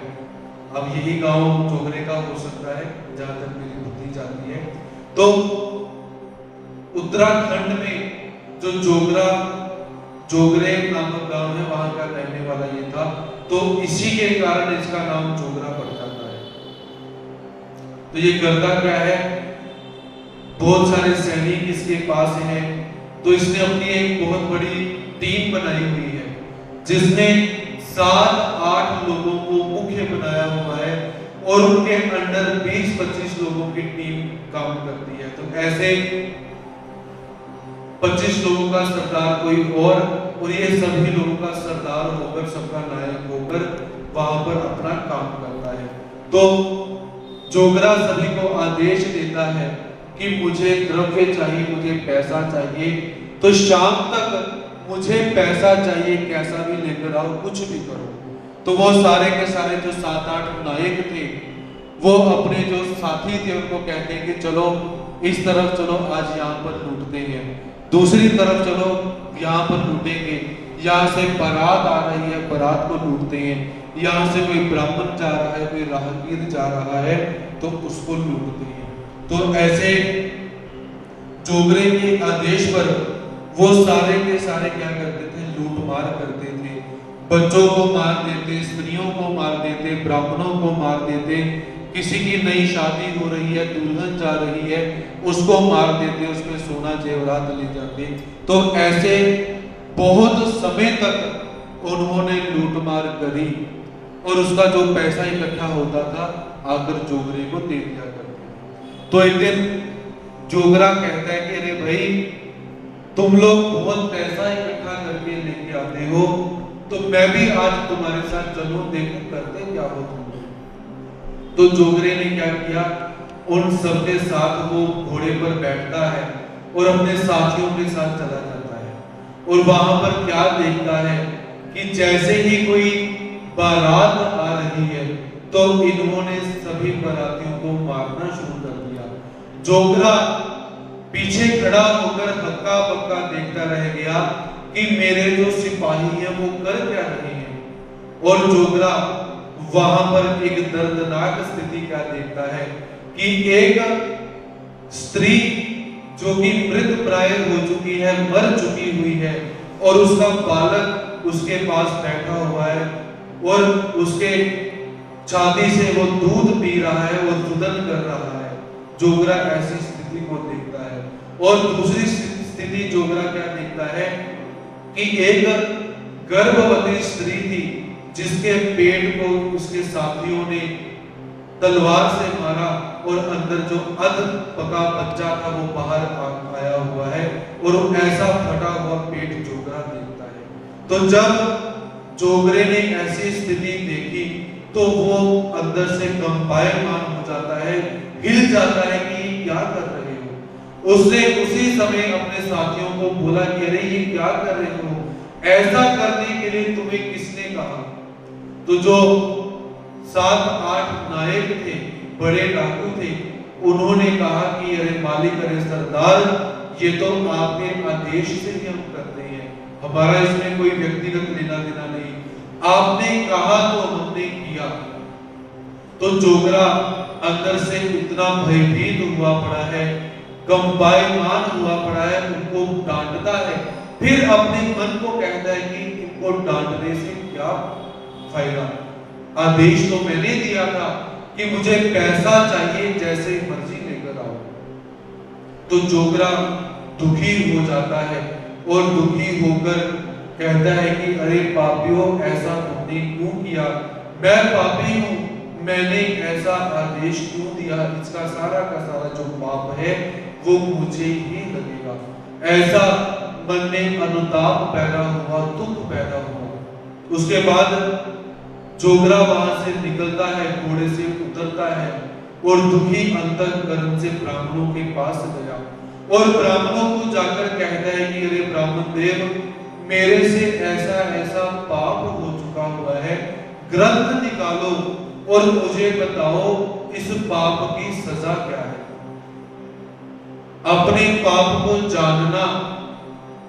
अब यही गांव जोगरे का हो सकता है, जहां तक मेरी बुद्धि जाती है। तो उत्तराखंड में जो जोगरे नामक गांव है, वहां का रहने वाला ये था। तो इसी के कारण इसका नाम जोगरा पड़ जाता है। तो ये करता क्या है? बहुत सारे सैनिक इसके पास हैं, तो इसने अपनी एक बहुत बड़ी टीम बनाई हुई है, जिसने 7-8 लोगों को मुख्य बनाया हुआ है, और उनके अंडर 20-25 लोगों की टीम काम करती है। तो ऐसे 25 लोगों का सरदार कोई और ये सभी लोगों का सरदार होकर, सबका नायक होकर वहां पर अपना काम करता है। तो जोगरा सभी को आदेश देता है कि मुझे द्रव्य चाहिए, मुझे पैसा चाहिए, तो शाम तक मुझे पैसा चाहिए, कैसा भी लेकर आओ, कुछ भी करो। तो वो सारे के सारे जो 7-8 नायक थे, वो अपने जो साथी थे उनको कहते हैं कि चलो इस तरफ चलो, आज यहाँ पर लूटते हैं, दूसरी तरफ चलो यहाँ पर लूटेंगे, यहाँ से बारात आ रही है, बारात को लूटते हैं, यहाँ से कोई ब्राह्मण जा रहा है, कोई राहगीर जा रहा है, तो उसको लूटते हैं। तो ऐसे जोगरे के आदेश पर वो सारे के सारे क्या करते थे? लूट मार करते थे। बच्चों को मार देते, स्त्रियों को मार देते, ब्राह्मणों को मार देते, किसी की नई शादी हो रही है, दुल्हन जा रही है, उसको मार देते, उसमें सोना जेवरात ले जाते। तो ऐसे बहुत समय तक उन्होंने लूटमार करी, और उसका जो पैसा इकट्ठा होता था आकर जोगरे को दे दिया करते। तो एक दिन जोगरा कहता है कि अरे भाई, तुम लोग बहुत पैसा इकट्ठा करके लेके आते हो, तो मैं भी आज तुम्हारे साथ चलूं, देखूं करते क्या हो तुम। तो जोगरे ने क्या किया? उन सबके साथ वो घोड़े पर बैठता है और अपने साथियों के साथ चला जाता है, और वहां पर क्या देखता है कि जैसे ही कोई बारात आ रही है, तो इन्होंने सभी बारातियों को मारना शुरू कर दिया। जोगरा पीछे खड़ा होकर हक्का बक्का देखता रह गया कि मेरे जो सिपाही हैं वो कर क्या रहे हैं। और जोगरा वहां पर एक दर्दनाक स्थिति क्या देखता है कि एक स्त्री जो कि मृत प्राय हो चुकी है, मर चुकी हुई है, और उसका बालक उसके पास बैठा हुआ है, और उसके छाती से वो दूध पी रहा है, वो दुधन कर रहा है। जोगरा ऐसी स्थिति को देखता है। और दूसरी स्थिति जोगरा क्या देखता है कि एक गर्भवती स्त्री थी जिसके पेट को उसके साथियों ने तलवार से मारा और अंदर जो अध पका बच्चा था वो बाहर आया हुआ है और ऐसा फटा हुआ पेट जोगरा देखता है। तो जब जोगरे ने ऐसी स्थिति देखी तो वो अंदर से कंपायमान हो जाता है, हिल जाता है कि ये क्या कर रहे हो। उसने उसी समय अपने साथियों को बोला कि अरे ये क्या कर रहे हो, ऐसा करने के लिए तुम्हें किसने कहा। तो जो 7-8 नायक थे, बड़े डाकू थे, उन्होंने कहा कि अरे मालिक, अरे सरदार, ये तो आपके आदेश से ही हम करते हैं, हमारा इसमें कोई व्यक्तिगत लेना देना नहीं, आपने कहा तो हमने किया। तो जोगरा अंदर से इतना भयभीत हुआ पड़ा है, कंपायमान हुआ पड़ा है, उनको डांटता है, फिर अपने मन को कहता है कि इनको डांटने से क्या फायदा, आदेश तो मैंने दिया था कि मुझे पैसा चाहिए, जैसे मर्जी लेकर आओ। तो जोगरा दुखी हो जाता है और दुखी होकर कहता है कि अरे पापियों, ऐसा तुमने क्यों किया, मैं पापी हूं, मैंने ऐसा आदेश क्यों दिया, इसका सारा का सारा जो पाप है वो मुझे ही लगेगा। ऐसा मन में अनुताप पैदा हुआ, दुख पैदा हुआ। उसके बाद जोगरा वहां से निकलता है, घोड़े से उतरता है और दुखी अंतःकरण से ब्राह्मणों के पास गया और ब्राह्मणों को जाकर कहता है कि अरे ब्राह्मण देव, मेरे से ऐसा ऐसा पाप हो चुका हुआ है, ग्रंथ निकालो और मुझे बताओ इस पाप की सजा क्या है। अपने पाप को जानना,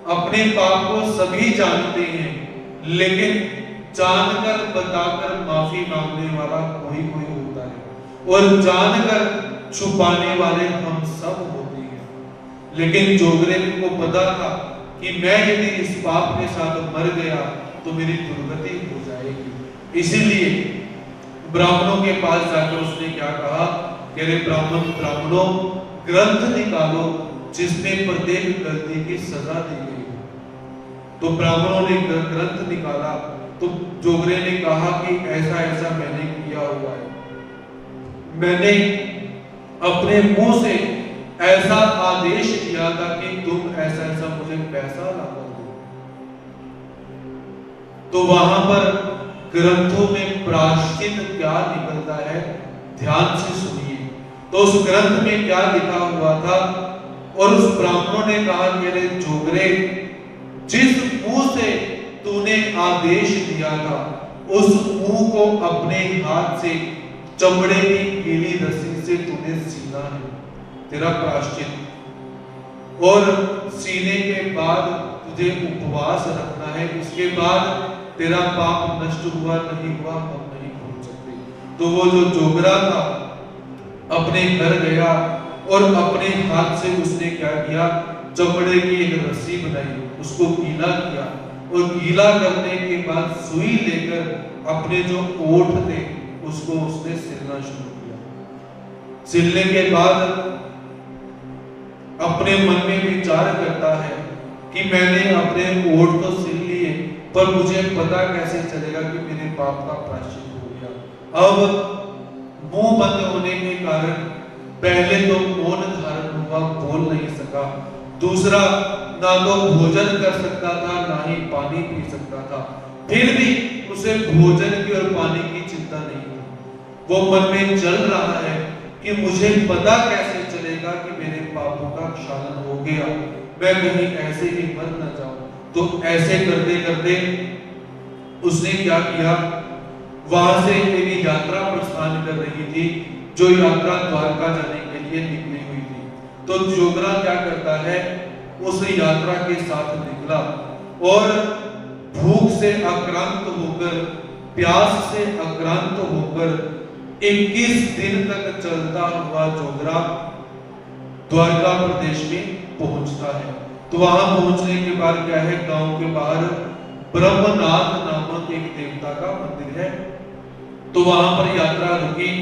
अपने पाप को सभी जानते हैं, लेकिन जानकर बताकर माफी मांगने वाला कोई कोई होता है और जानकर छुपाने वाले हम सब होते हैं। लेकिन जोगरे को पता था कि मैं यदि इस पाप के साथ मर गया तो मेरी दुर्गति हो जाएगी। इसीलिए ब्राह्मणों के पास जाकर उसने क्या कहा कि अरे ब्राह्मणों, ग्रंथ निकालो जिसमें प्रत्येक गलती की सजा दी गई हो। तो ब्राह्मणों ने ग्रंथ निकाला तो जोगरे ने कहा कि ऐसा ऐसा मैंने किया हुआ है, मैंने अपने मुंह से ऐसा आदेश दिया था कि तुम ऐसा ऐसा मुझे पैसा ला कर दो। तो वहां पर ग्रंथों में प्रायश्चित क्या निकलता है, ध्यान से सुनिए। तो उस ग्रंथ में क्या लिखा हुआ था, और उस ब्राह्मणों ने कहा कि अरे जोगरे, जिस मुंह से तूने आदेश दिया था उस मुंह को अपने हाथ से चमड़े की गीली रस्सी से तूने सीना है, तेरा प्रायश्चित। और सीने के बाद तुझे उपवास रखना है, इसके बाद तेरा पाप नष्ट हुआ नहीं हुआ हम नहीं भूल सकते। तो वो जो जोगरा था अपने घर गया और अपने हाथ से उसने क्या किया, चमड़े की एक रस्सी बनाई, उसको गीला किया और गीला करने के बाद सुई लेकर अपने जो ओठ थे उसको उसने सिलना शुरू किया। सिलने के बाद अपने मन में विचार करता है कि मैंने अपने ओठ तो सिल लिए, पर मुझे पता कैसे चलेगा कि मेरे पाप का प्रायश्चित हो गया। अब मुंह बंद होने के कारण पहले तो मौन धारण हुआ, बोल नहीं सका, दूसरा ना तो भोजन कर सकता था ना ही पानी पी सकता था, फिर भी उसे भोजन की और पानी की चिंता नहीं थी। वो मन में चल रहा है कि मुझे पता कैसे चलेगा कि मेरे पापों का क्षालन हो गया, मैं कहीं ऐसे ही मर न जाऊं। तो ऐसे करते करते उसने क्या किया, वहां से एक यात्रा प्रस्थान कर रही थी, जो यात्रा द्वारका जाने के लिए निकली हुई थी। तो जोगरा क्या करता है, उस यात्रा के साथ निकला और भूख से आक्रांत होकर, प्यास से आक्रांत होकर 21 दिन तक चलता हुआ जोगरा द्वारका प्रदेश में पहुंचता है। तो वहां पहुंचने के बाद क्या है, गांव के बाहर ब्रह्मनाथ नामक एक देवता का मंदिर है। तो वहां पर यात्रा रुकी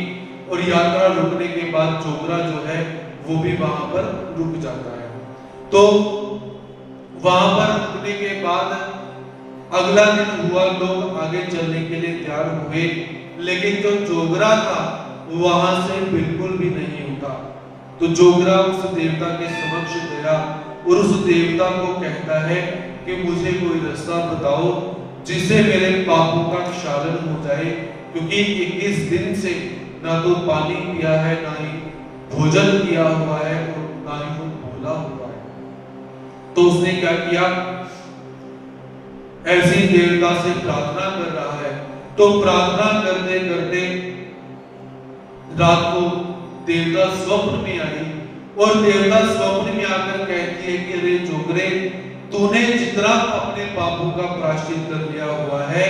और यात्रा रुकने के बाद जोगरा जो है वो भी वहां पर रुक जाता है। तो वहां पर रुकने के बाद अगला दिन हुआ, लोग आगे चलने के लिए तैयार हुए, लेकिन जो जोगरा था वहां से बिल्कुल भी नहीं उठा। तो जोगरा उस देवता के समक्ष गया और उस देवता को कहता है कि मुझे कोई रास्ता बताओ जिससे मेरे पापों का क्षालन हो जाए, क्योंकि 21 दिन से ना तो पानी पिया है, ना ही भोजन किया हुआ है और ना ही वो भूला हुआ है। तो उसने क्या किया, ऐसी देवता से प्रार्थना कर रहा है। तो प्रार्थना करते करते रात को देवता स्वप्न में आई और देवता स्वप्न में आकर कहती है कि अरे जोगरे, तूने जितना अपने पापों का प्रायश्चित कर लिया हुआ है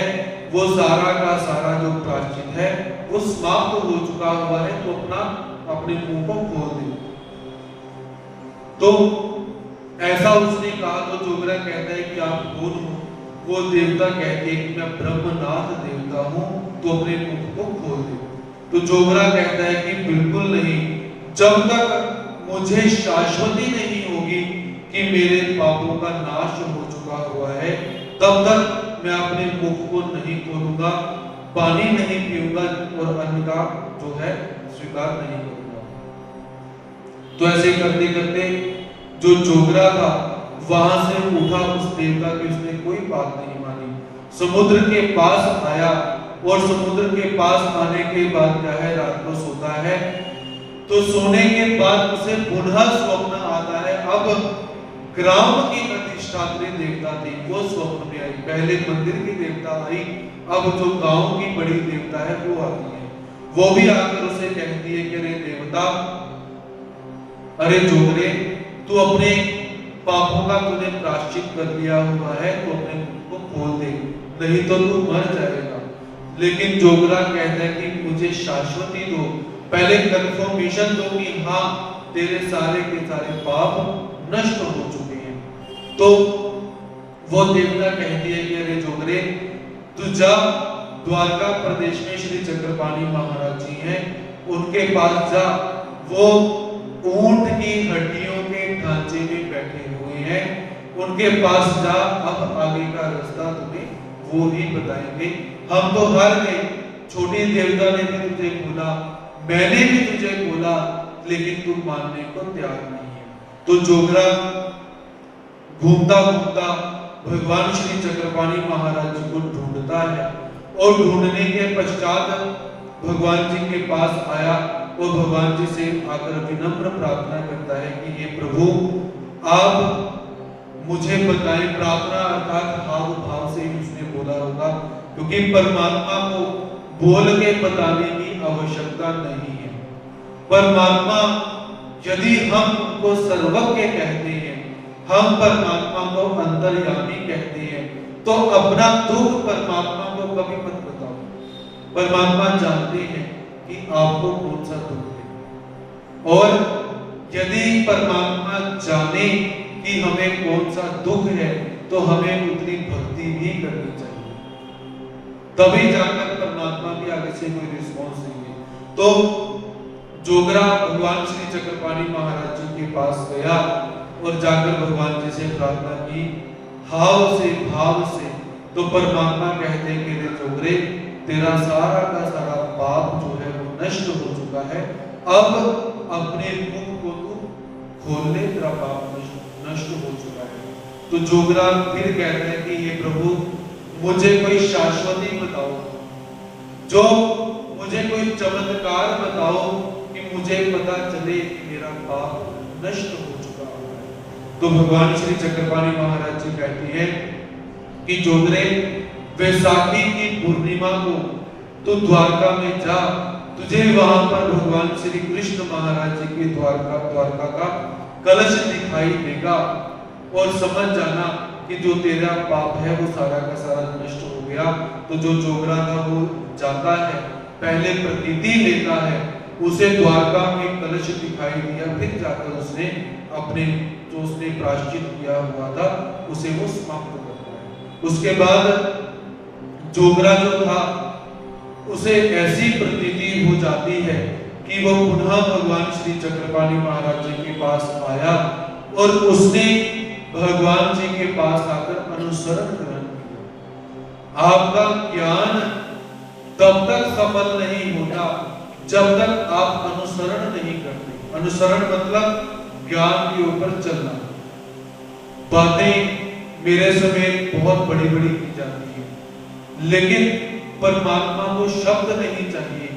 वो सारा का सारा जो प्रायश्चित है वो समाप्त हो चुका हुआ है, तो अपने मुंह को खोल दे। तो ऐसा उसने कहा तो जोगरा कहता है कि आप कौन हो? वो देवता कहते हैं कि मैं ब्रह्मनाथ देवता हूं, तो अपने मुख को खोल दे। तो जोगरा कहता है कि बिल्कुल नहीं, जब तक मुझे शाश्वती नहीं होगी कि मेरे पापों का नाश हो चुका हुआ है, तब तक मैं अपने मुख को नहीं खोलूंगा, पानी नहीं पीऊंगा और अन्न का जो है स्वीकार नहीं करूंगा। तो ऐसे करते करते जो जोगरा था वहां से उठा उस देवता की उसने कोई बात नहीं मानी, समुद्र के पास आया और समुद्र के पास आने के बाद क्या है, रात को सोता है। तो सोने के बाद उसे पुनः स्वप्न आता है। अब ग्राम की अधिष्ठात्री देवता थी वो स्वप्न में आई, पहले मंदिर की देवता आई, अब जो गांव की बड़ी देवता है वो आती है। वो भी आकर उसे कहती है कि अरे देवता, अरे जोगरे, तू अपने पापों का तूने प्रायश्चित कर लिया हुआ है, तो अपने मुख को खोल दे, नहीं तो तू मर जाएगा। लेकिन जोगरा कहता है कि मुझे शाश्वती दो, पहले कंफर्मेशन दो कि हाँ तेरे सारे के सारे पाप नष्ट हो चुके हैं। तो वो देवता कहती है कि अरे जोगरे, तू जा, द्वारका प्रदेश में श्री चक्रपाणी महाराज जी हैं, उनके पास जा, वो ऊंट की हड्डियों के ढांचे में बैठे हुए हैं, उनके पास जा, अब आगे का रास्ता तुम्हें वो ही बताएंगे। हम तो हार गए, छोटी देवता ने भी तुझे बोला, मैंने भी तुझे बोला, लेकिन तू मानने को तैयार नहीं है। तो जोगरा घूमता घूमता भगवान श्री चक्रपाणी महाराज जी को ढूंढता है और ढूंढने के पश्चात भगवान जी के पास आया और भगवान जी से आकर विनम्र प्रार्थना करता है कि हे प्रभु, आप मुझे बताएं। प्रार्थना अर्थात हाव भाव से ही उसने बोला होगा, क्योंकि परमात्मा को बोल के बताने की आवश्यकता नहीं है। परमात्मा यदि हम उनको सर्वज्ञ कहते हैं, हम परमात्मा को अंतर्यामी कहते हैं, तो अपना दुख परमात्मा को कभी मत बताओ। परमात्मा जानते हैं कि आपको कौन सा दुख है, और यदि परमात्मा जाने कि हमें कौन सा दुख है तो हमें उतनी भक्ति भी करनी चाहिए, तभी जाकर परमात्मा भी आगे से कोई रिस्पॉन्स देंगे। तो जोगरा भगवान श्री चक्रपाणी महाराज जी के पास गया और जाकर भगवान जी से प्रार्थना की, हाव से भाव से। तो परमात्मा कहते हैं कि रे जोगरे, तेरा सारा का सारा पाप जो है वो नष्ट हो चुका है, अब अपने मुख को तू खोल ले, तेरा पाप नष्ट हो चुका है। तो जोगरा फिर कहते हैं कि हे प्रभु, मुझे कोई शाश्वती बताओ, जो मुझे कोई चमत्कार बताओ कि मुझे पता चले कि मेरा पाप नष्ट हो चुका है। तो भगवान श्री चक्रपाणी महाराज जी कहती है कि जोगरे, वैसाखी की पूर्णिमा को तू द्वारका में जा, तुझे वहां पर भगवान श्री कृष्ण महाराज जी की द्वारका का कलश दिखाई देगा, और समझ जाना कि जो तेरा पाप है वो सारा का सारा नष्ट हो गया। तो जो जोगरा था वो जाता है, पहले प्रतीति लेता है, उसे द्वारका में कलश दिखाई दिया, फिर जाकर उसने अपने जो उसने प्रायश्चित किया हुआ था उसे वो समाप्त करता है। उसके बाद जोगरा जो था उसे ऐसी प्रतीति हो जाती है कि वो पुनः भगवान श्री चक्रपाणी महाराज जी के पास आया और उसने भगवान जी के पास आकर अनुसरण ग्रहण किया। आपका ज्ञान तब तक सफल नहीं होता जब तक आप अनुसरण नहीं करते। अनुसरण मतलब ज्ञान के ऊपर चलना। बातें मेरे समेत बहुत बड़ी बड़ी की जाती है, लेकिन परमात्मा को शब्द नहीं चाहिए,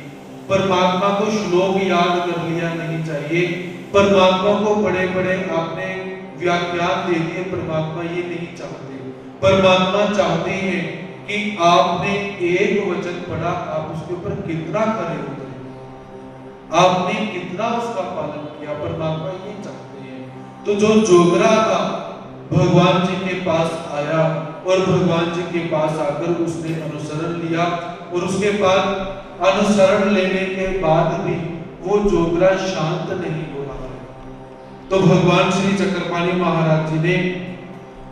परमात्मा को श्लोक याद कर लिया नहीं चाहिए, परमात्मा को बड़े बड़े आपने व्याख्यान दे दिए। परमात्मा ये नहीं चाहते। परमात्मा चाहते हैं कि आपने एक वचन पढ़ा, आप उसके ऊपर कितना खरे उतरे, आपने कितना उसका पालन किया। परमात्मा ये चाहते हैं। तो जो जोगरा था भगवान जी के पास आया और भगवान जी के पास आकर उसने अनुसरण लिया, और उसके बाद अनुसरण लेने के बाद भी वो जोगरा शांत नहीं हो रहा है। तो भगवान श्री चक्रपाणी महाराज जी ने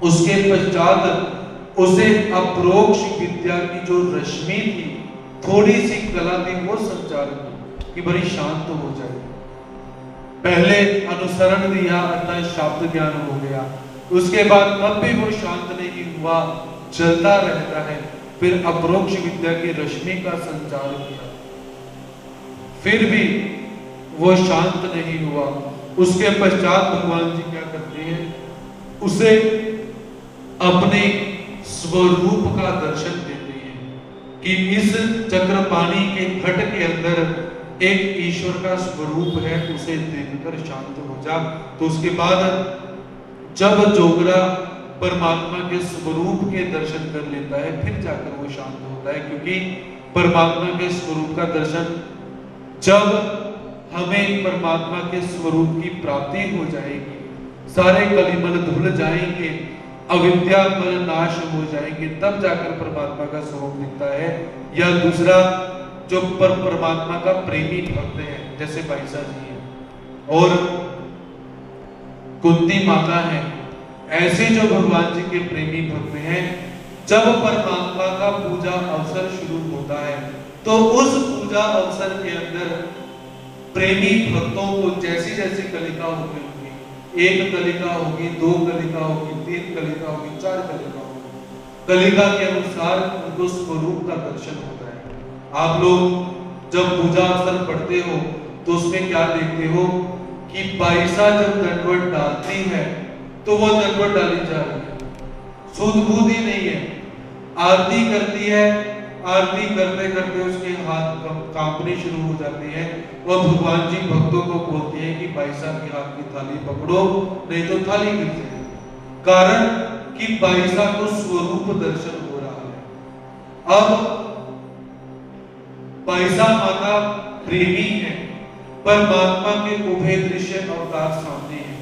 उसके पश्चात उसे अप्रोक्ष विद्या की जो रश्मि थी, थोड़ी सी कला थी, वो संचार की कि बड़ी शांत हो जाए। पहले अनुसरण दिया, अर्थात शब्द ज्ञान हो गया। उसके बाद तब भी वो शांत नहीं हुआ, चलता रहता है। फिर अप्रोक्ष विद्या की रश्मि का संचार किया, फिर भी वो शांत नहीं हुआ। उसके पश्चात भगवान जी क्या करते हैं, उसे अपने स्वरूप का दर्शन देते हैं कि इस चक्रपाणी के घट के अंदर एक ईश्वर का स्वरूप है, उसे देखकर शांत हो जा। तो उसके बाद जब जोगरा परमात्मा के स्वरूप के दर्शन कर लेता है, फिर जाकर वो शांत होता है। क्योंकि परमात्मा के स्वरूप का दर्शन, जब हमें परमात्मा के स्वरूप की प्राप्ति हो जाएगी, सारे कलिमल धुल जाएंगे, अविद्या मल नाश हो जाएंगे, तब जाकर परमात्मा का स्वरूप दिखता है। या दूसरा, जो परमात्मा का प्रेमी भक्त है, जैसे भाईसा जी है और कुंती माता है, ऐसे जो भगवान जी के प्रेमी भक्त हैं, जब परमात्मा का पूजा अवसर शुरू होता है तो उस पूजा अवसर के अंदर प्रेमी भक्तों को जैसी जैसी कलिका होगी, एक कलिका होगी, दो कलिका होगी, तीन कलिका होगी, चार कलिका होगी, कलिका के अनुसार उनको स्वरूप का दर्शन होता है। आप लोग जब पूजा अवसर पढ़ते हो तो उसमें क्या देखते हो कि बाईसा जब दंडवत डालती है तो वो दंडवत डाली जा रही है, सूझबूझ ही नहीं है। आरती करती है, आरती करते करते उसके हाथ कांपने शुरू हो जाते हैं और भगवान जी भक्तों को बोलते हैं कि बाईसा के हाथ की थाली पकड़ो, नहीं तो थाली गिर जाएगी। कारण कि बाईसा को स्वरूप दर्शन हो रहा है। अब बाईसा माता प्रेमी है, परमात्मा के उभय दृश्य अवतार सामने है,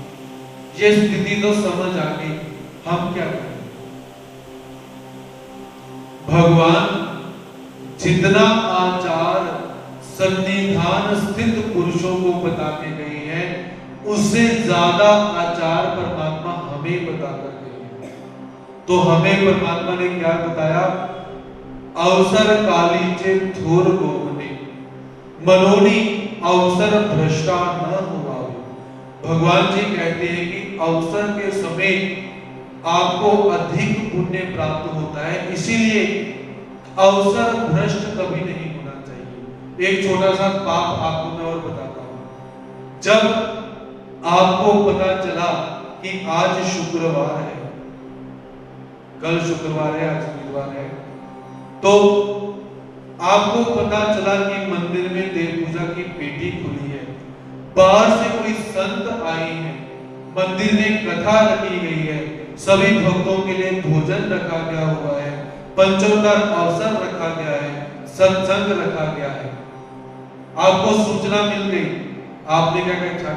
ये स्थिति तो समझ आ गई, हम क्या करें। भगवान जितना आचार सन्निधान स्थित पुरुषों को बता के गए हैं, उससे ज्यादा आचार परमात्मा हमें बता कर गए हैं। तो हमें परमात्मा ने क्या बताया, अवसर कालीचे थोर गोगने मनोनी अवसर भ्रष्टा न हुआ। भगवान जी कहते हैं कि अवसर के समय आपको अधिक पुण्य प्राप्त होता है, इसीलिए अवसर भ्रष्ट कभी नहीं होना चाहिए। एक छोटा सा पाप आपको मैं और बताता हूं। जब आपको पता चला कि आज शुक्रवार है, कल शुक्रवार है, आज वीरवार है, तो आपको पता चला कि मंदिर में देव पूजा की पेटी खुली है, बाहर से कोई संत आए हैं, मंदिर में कथा रखी गई है, सभी भक्तों के लिए भोजन रखा गया हुआ है, पंचोद्धार अवसर रखा गया है, सत्संग रखा गया है। आपको सूचना मिल गई, आपने क्या कहा,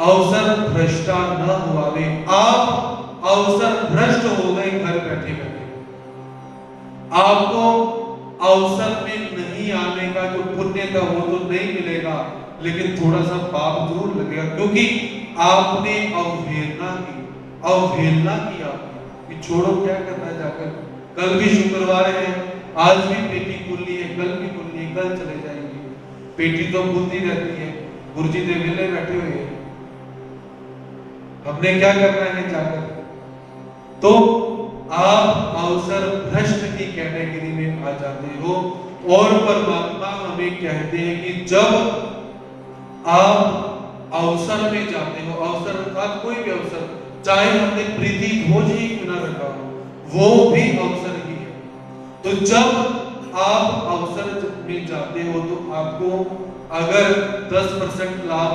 अवसर भ्रष्टा न हुआवे। आप अवसर भ्रष्ट हो गए घर बैठे बैठे, आपको अवसर में नहीं आने का जो पुण्य था वो तो नहीं मिलेगा, लेकिन थोड़ा सा पाप जरूर लगेगा, क्योंकि आपने अवहेलना की, अवहेलना की आपने कि छोड़ो क्या करना है जाकर, कल भी शुक्रवार है, आज भी पेटी खुली है, कल भी खुली है, कल चले जाएंगे। पेटी तो खुलती रहती है, गुरुजी देवेले बैठे हुए हैं, हमने क्या करना है जाकर। तो आप अवसर भ्रष्ट की कैटेगरी में आ जाते हो। और परमात्मा हमें कहते हैं कि जब आप अवसर में जाते हो, अवसर अर्थात कोई भी अवसर, चाहे हमने प्रीति भोज ही क्यों ना रखा हो, वो भी अवसर ही है। तो जब आप अवसर में जाते हो तो आपको अगर 10% लाभ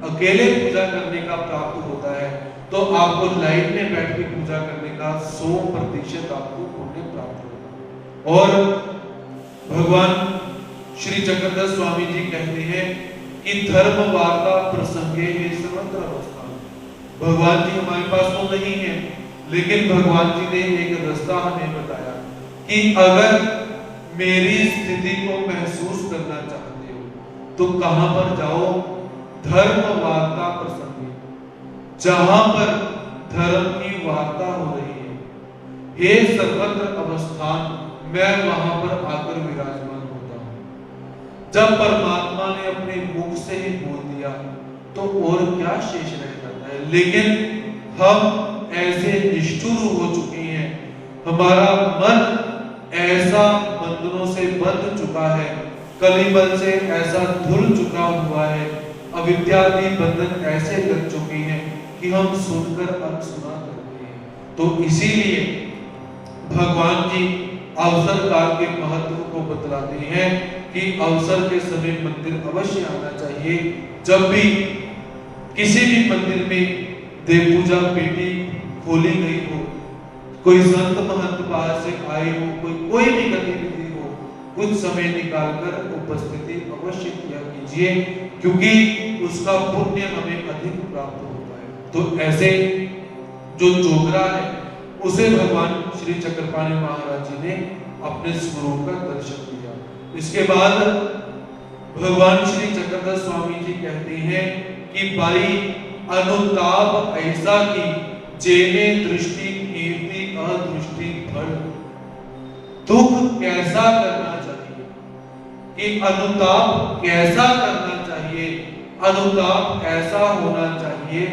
अकेले पूजा करने का प्राप्त होता है, तो आपको लाइन में बैठ के पूजा करने का 100% आपको पुण्य प्राप्त होगा। और भगवान श्री चक्रधर स्वामी जी कहते हैं कि धर्म वार्ता प्रसंगे है सर्वत्र अवस्था। भगवान जी हमारे पास तो नहीं है, लेकिन भगवान जी ने एक रास्ता हमें बताया कि अगर मेरी स्थिति को महसूस करना चाहते हो तो कहां पर जाओ? धर्म वार्ता प्रसंगे, जहां पर धर्म की वार्ता हो रही है, हे सर्वत्र अवस्थान, मैं वहां पर आकर विराजमान होता हूं। जब परमात्मा ने अपने मुख से ही बोल दिया तो और क्या शेष रह जाता है। लेकिन हम ऐसे निष्ठुर हो चुके हैं, हमारा मन ऐसा बंधनों से बंध चुका है, कलिबल से ऐसा धुल चुका हुआ है, अविद्यादि बंधन ऐसे लग चुके हैं कि हम सुनकर अनसुना करते हैं। तो इसीलिए भगवान जी अवसर काल के महत्व को बतलाते हैं कि अवसर के समय मंदिर अवश्य आना चाहिए। जब भी किसी भी मंदिर में देव पूजा पेटी खोली गई हो, कोई संत महंत बाहर से आए हो, कोई भी गतिविधि हो, कुछ समय निकालकर उपस्थिति अवश्य किया कीजिए, क्योंकि उसका पुण्य हमें अधिक प्राप्त होता है। तो ऐसे जो जोगरा है उसे भगवान श्री चक्रपाणि महाराज जी ने अपने स्वरूप का दर्शन दिया। इसके बाद भगवान श्री चक्रधर स्वामी जी कहते हैं कि भाई अनुताप ऐसा की जेने दृष्टि कीर्ति अदृष्टि फल। दुख कैसा करना चाहिए, कि अनुताप कैसा करना चाहिए, अनुताप ऐसा होना चाहिए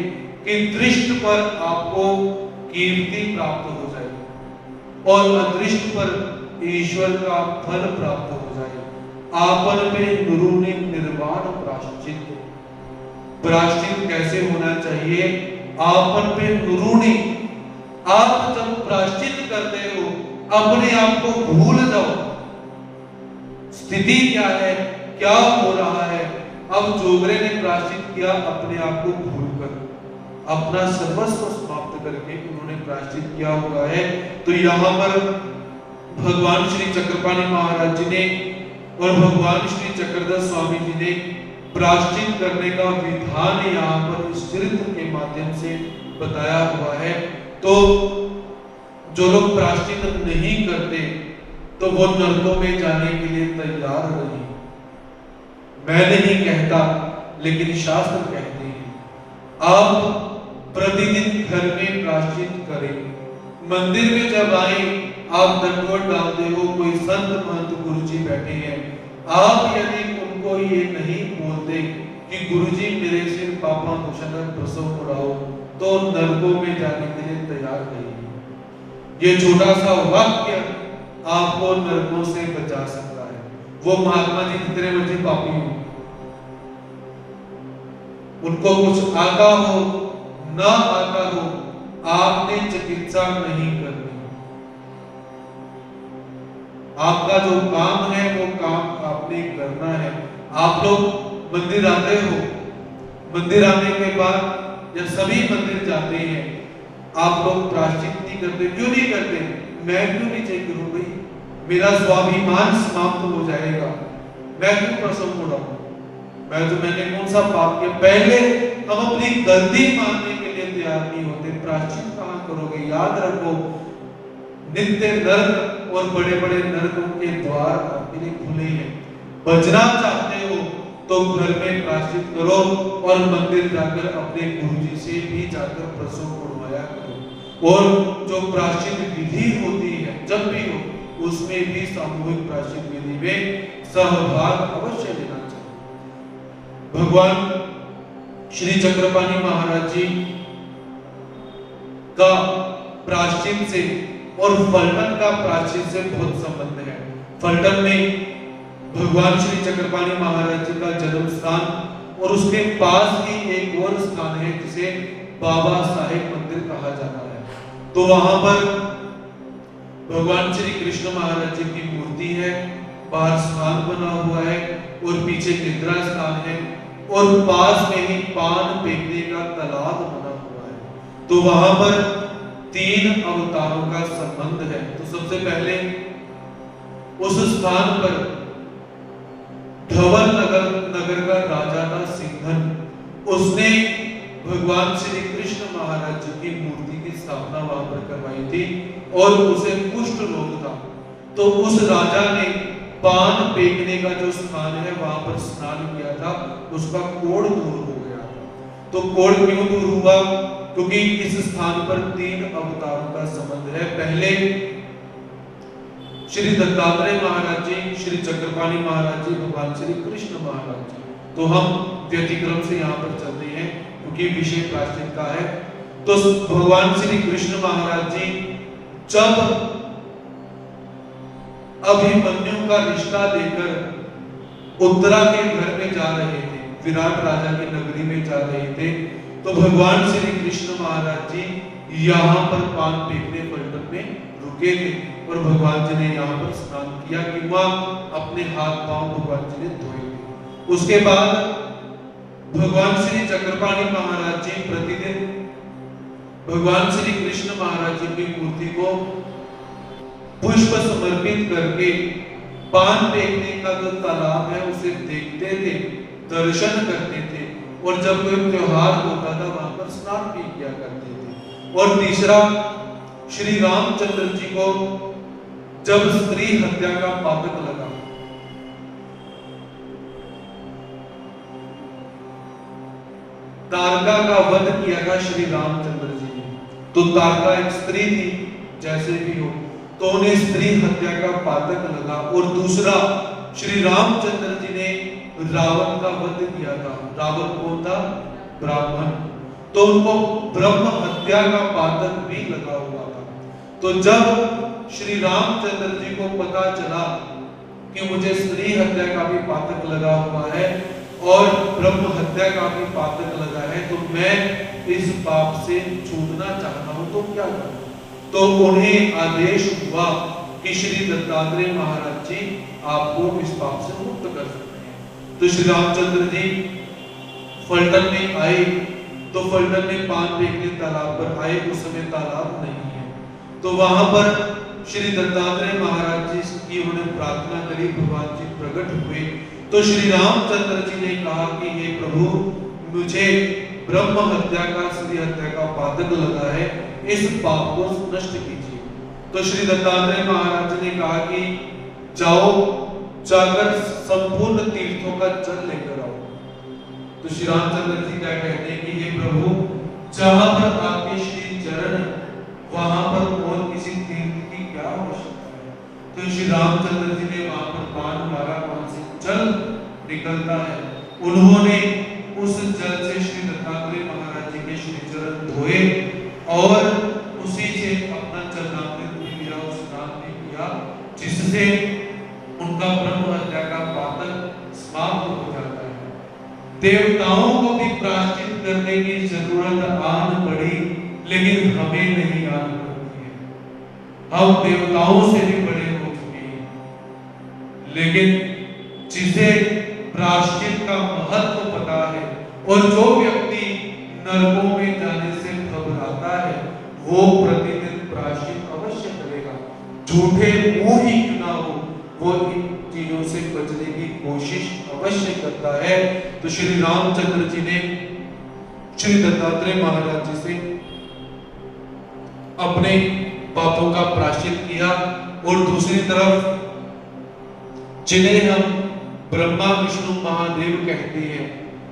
कि दृष्ट पर आपको कीर्ति प्राप्त हो जाए और अदृष्ट पर ईश्वर का फल प्राप्त हो जाए। आपन में गुरुनि निर्वाण प्राश्चित। प्राश्चित कैसे होना चाहिए? आपन पे गुरुनि, आप जब प्राश्चित करते हो अपने आप को भूल जाओ, स्थिति क्या है, क्या हो रहा है। अब जोगरे ने प्राश्चित किया अपने आप को भूलकर, अपना सर्वस्व समाप्त करके उन्होंने प्राश्चित किया हुआ है। तो यहाँ पर भगवान श्री चक्रपाणि महाराज जी ने और भगवान श्री चक्रधर स्वामी जी ने प्राश्चित करने का विधान यहाँ पर इस चरित्र के माध्यम से बताया हुआ है। तो जो लोग प्राश्चित नहीं करते तो वो नरकों में जाने के लिए तैयार नहीं। मैं नहीं कहता, लेकिन शास्त्र कहते हैं आप प्रतिदिन घर में प्राश्चित करें। मंदिर में जब आए आप दंडवत डालते हो, कोई संत महंत गुरुजी बैठे हैं, आप यदि उनको ये नहीं बोलते कि गुरुजी मेरे सिर पापा भूषण प्रसव उड़ाओ, तो नरकों में जाने के लिए तैयार नहीं। ये छोटा सा वाक्य आपको नरकों से बचा सकता है। वो महात्मा जी जितने मर्जी पापी हो, उनको कुछ आता हो ना आता हो, आपने चिकित्सा नहीं करनी। आपका जो काम है वो काम आपने करना है। आप लोग मंदिर आते हो, मंदिर आने के बाद या सभी मंदिर जाते हैं, आप लोग प्रायश्चित नहीं करते। क्यों नहीं करते? मैं क्यों नीचे गिरूं भाई, मेरा स्वाभिमान समाप्त हो जाएगा, मैं क्यों प्रसन्न हो रहा हूं, मैंने कौन सा पाप किया। पहले हम अपनी गलती मानने के लिए तैयार नहीं होते, प्रायश्चित कहां करोगे। याद रखो, नित्य नरक और बड़े बड़े नरकों के द्वार आपके लिए खुले हैं। बचना चाहते हो तो घर में प्रायश्चित करो और मंदिर जाकर अपने गुरुजी से भी जाकर प्रसव उड़वाया करो। और जो प्रायश्चित विधि होती है जब भी हो, उसमें भी सामूहिक प्रायश्चित विधि में सहभाग अवश्य लेना चाहिए। भगवान श्री चक्रपाणि महाराज जी का प्राचीन से और फलटन का प्राचीन से बहुत संबंध है। फलटन में भगवान श्री चक्रपाणी महाराज जी का जन्म स्थान और उसके पास ही एक और स्थान है जिसे बाबा साहेब मंदिर कहा जाता है। तो वहां पर भगवान श्री कृष्ण महाराज जी की मूर्ति है, बाहर स्थान बना हुआ है और पीछे निद्रा स्थान है और पास में ही पान फेंकने का तालाब बना हुआ है। तो वहां पर 3 अवतारों का संबंध है। तो सबसे पहले उस स्थान पर धवल नगर का राजा था सिंघन, उसने भगवान श्री कृष्ण महाराज जी की मूर्ति की स्थापना वहां पर करवाई थी और उसे कुष्ठ रोग था। तो उस राजा ने पान फेंकने का जो स्थान है वहां पर स्नान किया था, उसका कोढ़ दूर हो गया था। तो कोढ़ क्यों दूर हुआ? क्योंकि इस स्थान पर 3 अवतारों का संबंध है। पहले श्री दत्तात्रेय महाराज जी, श्री चक्रपाणी महाराज जी, भगवान श्री कृष्ण महाराज जी। तो हम व्यतिक्रम से यहाँ पर चलते हैं क्योंकि विषय प्राचीन का है। तो भगवान श्री कृष्ण महाराज जी जब अभिमन्यु का रिश्ता लेकर उत्तरा के घर में जा रहे थे, विराट राजा की नगरी में जा रहे थे, तो भगवान श्री कृष्ण महाराज जी यहाँ पर पान फेंकने फलटन में रुके थे और भगवान जी ने यहाँ पर स्नान किया कि वह अपने हाथ पांव भगवान जी ने धोए थे। उसके बाद भगवान श्री चक्रपाणी महाराज जी प्रतिदिन भगवान श्री कृष्ण महाराज जी की मूर्ति को पुष्प समर्पित करके पान फेंकने का जो तालाब है उसे देखते थे, दर्शन करते थे और जब कोई त्योहार होता था वहां पर स्नान भी किया करते थे। और तीसरा, श्री रामचंद्र जी को जब स्त्री हत्या का पातक लगा, तारका का वध किया था श्री रामचंद्र जी ने। तो तारका एक स्त्री थी, जैसे भी हो, तो उन्हें स्त्री हत्या का पातक लगा। और दूसरा, श्री रामचंद्र जी ने रावण का वध किया था। रावण कौन था? ब्राह्मण। तो उनको ब्रह्म हत्या का पातक भी लगा हुआ था। तो जब श्री रामचंद्र जी को पता चला कि मुझे स्त्री हत्या का भी पातक लगा हुआ है और ब्रह्म हत्या का भी पातक लगा है, तो मैं इस पाप से छूटना चाहता हूं, तो क्या करूं? तो उन्हें आदेश हुआ कि श्री दत्तात्रेय महाराज जी आपको इस पाप से मुक्त कर सकते हैं। तो श्री रामचंद्र जी फलटन में आए, तो फलटन में पान फेंकने तालाब पर आए। उस समय तालाब नहीं है, तो वहां पर श्री दत्तात्रेय महाराज जी की उन्होंने प्रार्थना करी, भगवान जी प्रकट हुए। तो श्री रामचंद्र जी ने कहा कि हे प्रभु, मुझे ब्रह्म हत्या का, स्त्री हत्या का पातक लगा है, इस पाप को नष्ट कीजिए। तो श्री दत्तात्रेय महाराज जी ने कहा कि जाओ, जाकर संपूर्ण तीर्थों का जल लेकर आओ। तो श्री रामचंद्र जी क्या कहते हैं कि हे प्रभु, जहां पर आपके श्री चरण, वहां पर और किसी तीर्थ की क्या आवश्यकता है? तो श्री रामचंद्र जी ने वहां पर पान मारा, वहां से जल निकलता है। उन्होंने उस जल से श्री दत्तात्रेय महाराज जी के श्री चरण धोए और उसी से अपना चरणामृत भी लिया, स्नान भी किया, जिससे उनका ब्रह्म हत्या का पातक समाप्त हो जाता है। देवताओं को भी प्रायश्चित करने की जरूरत आन पड़ी, लेकिन हमें नहीं आन पड़ती है। हम देवताओं से भी बड़े हो चुके हैं, लेकिन जिसे प्रायश्चित का महत्व पता है और जो व्यक्ति नरकों में जाने से घबराता है, वो प्रतिदिन प्रायश्चित अवश्य करेगा। झूठे मुंह ही क्यों ना हो, वो इन चीजों से बचने की कोशिश अवश्य करता है। तो श्री रामचंद्र जी ने श्री दत्तात्रेय महाराज जी से अपने पापों का प्रायश्चित किया। और दूसरी तरफ जिन्हें हम ब्रह्मा विष्णु महादेव कहते हैं,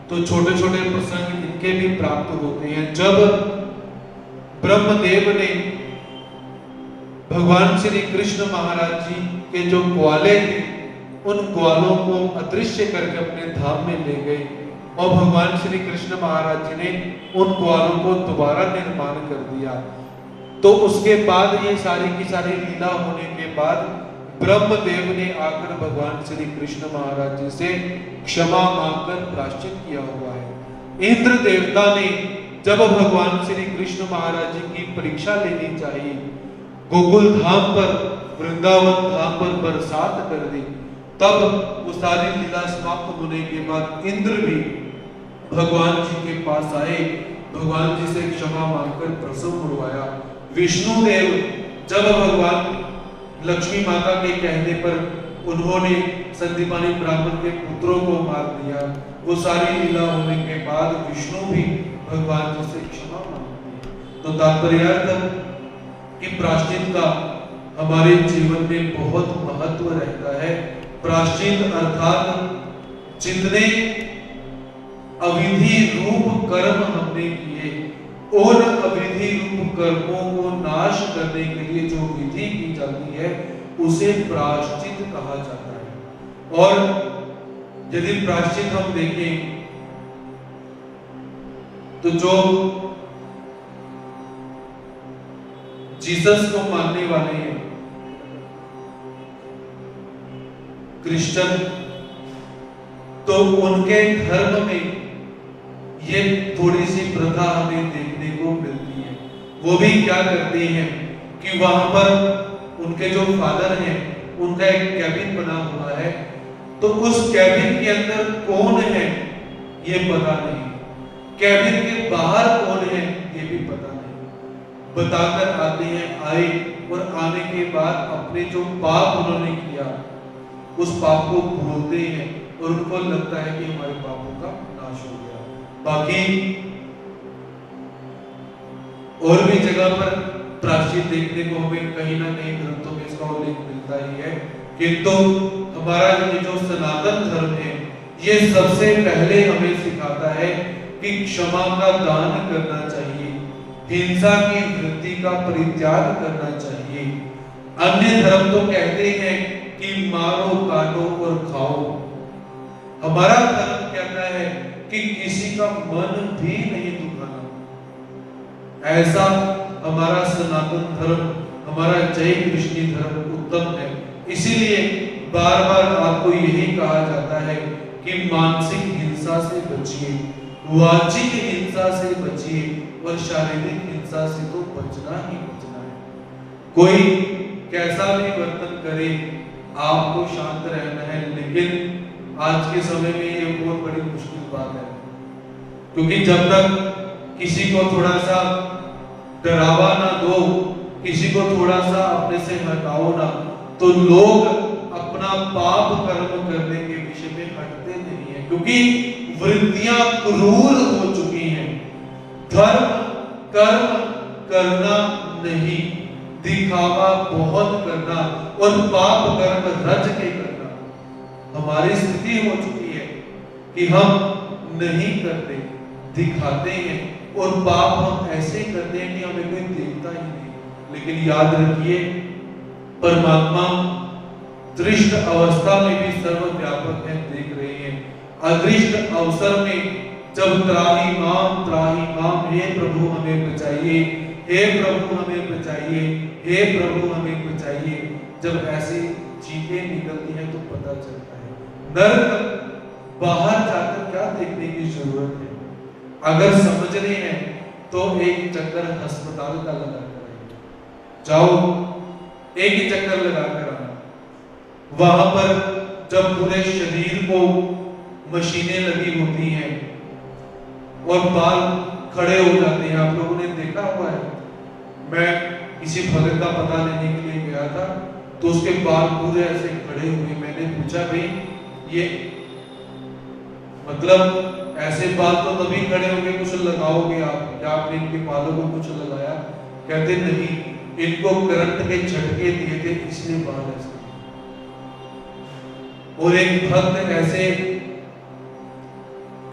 तो छोटे छोटे प्रसंग इनके भी प्राप्त होते हैं। जब ब्रह्मदेव ने भगवान श्री कृष्ण महाराज जी के जो ग्वाले थे, उन ग्वालों को अदृश्य करके अपने धाम में ले गए और भगवान श्री कृष्ण महाराज जी ने उन ग्वालों को दोबारा निर्माण कर दिया। तो उसके बाद ये सारी की सारी लीला होने के बाद ब्रह्मदेव ने आकर भगवान श्री कृष्ण महाराज जी से क्षमा मांगकर प्रायश्चित किया हुआ है। इंद्र देवता ने जब भगवान श्री कृष्ण महाराज जी की परीक्षा लेनी चाहिए, गोकुल धाम पर, वृंदावन धाम पर बरसात कर दी, तब वो सारी लीला समाप्त होने के बाद इंद्र भी भगवान जी के पास आए, भगवान जी से क्षमा मांगकर प्रसव उड़वाया। विष्णु देव जब भगवान लक्ष्मी माता के कहने पर उन्होंने संदीपानी ब्राह्मण के पुत्रों को मार दिया, वो सारी लीला होने के बाद विष्णु भी भगवान जी से क्षमा मांगते हैं। तो तात्पर्य कि प्रायश्चित का हमारे जीवन में बहुत महत्व रहता है। प्रायश्चित अर्थात जितने अविधि रूप कर्म हमने किए, उन अविधि रूप कर्मों को नाश करने के लिए जो विधि की जाती है उसे प्रायश्चित कहा जाता है। और यदि प्रायश्चित हम देखें तो जो जीसस को मानने वाले हैं, क्रिश्चियन, तो उनके धर्म में ये थोड़ी सी प्रथा हमें देखने को मिलती है। वो भी क्या करते हैं कि वहां पर उनके जो फादर हैं उनका एक कैबिन बना हुआ है, तो उस कैबिन के अंदर कौन है ये पता नहीं, कैबिन के बाहर कौन है ये भी पता नहीं। बताकर आते हैं, आए, और आने के बाद अपने जो पाप उन्होंने किया उस पाप को भूलते हैं और उनको लगता है कि हमारे पापों का नाश हो गया। बाकी और भी जगह पर प्रायश्चित देखने को हमें कहीं ना कहीं ग्रंथों में इसका उल्लेख मिलता ही है, किंतु हमारा ये जो सनातन धर्म है ये सबसे पहले हमें सिखाता है कि क्षमा का दान करना चाहिए, हिंसा की वृत्ति का परित्याग करना चाहिए। अन्य धर्म तो कहते हैं कि मारो, काटो और खाओ। हमारा धर्म कहता है कि किसी का मन भी नहीं दुखाना। ऐसा हमारा सनातन धर्म, हमारा जय कृष्ण धर्म उत्तम है। इसीलिए बार बार आपको यही कहा जाता है कि मानसिक हिंसा से बचिए, वाचिक हिंसा से बचिए और शारीरिक हिंसा से तो बचना ही बचना है। कोई कैसा भी वर्तन करे आपको शांत रहना है, लेकिन आज के समय में ये बहुत बड़ी मुश्किल बात है, क्योंकि जब तक किसी को थोड़ा सा डरावा ना दो, किसी को थोड़ा सा अपने से हटाओ ना, तो लोग अपना पाप कर्म करने के विषय में हटते नहीं है, क्योंकि वृत्तियां क्रूर हो चुकी हैं। धर्म कर्म करना नहीं, दिखावा बहुत करना और पाप कर्म रज के करना। हमारी स्थिति हो चुकी है कि हम नहीं करते, दिखाते हैं, और पाप हम ऐसे करते हैं कि हमें कोई देखता ही नहीं। लेकिन याद रखिए, परमात्मा दृष्ट अवस्था में भी सर्वव्यापक है, देख रहे हैं। अदृष्ट अवसर में जब त्राही माम, हे प्रभु हमें बचाइए, हे प्रभु हमें बचाइए, हे प्रभु हमें बचाइए, जब ऐसी चीखें निकलती हैं तो पता चलता है नरक बाहर जाकर क्या देखने की जरूरत है। अगर समझने हैं तो एक चक्कर अस्पताल का लगा कर जाओ, एक ही चक्कर लगा कर आना। वहां पर जब पूरे शरीर को मशीनें लगी होती हैं और बाल खड़े हो जाते हैं, आप लोगों ने देखा हुआ है। मैं किसी भगत का पता लेने के लिए गया था, तो उसके बाल पूरे ऐसे खड़े हुए। मैंने पूछा, भाई ये मतलब ऐसे बाल तो तभी खड़े होंगे, कुछ लगाओगे आप क्या? आपने इनके बालों को कुछ लगाया? कहते नहीं, इनको करंट के झटके दिए थे इसलिए बाल ऐसे। और एक भक्त ऐसे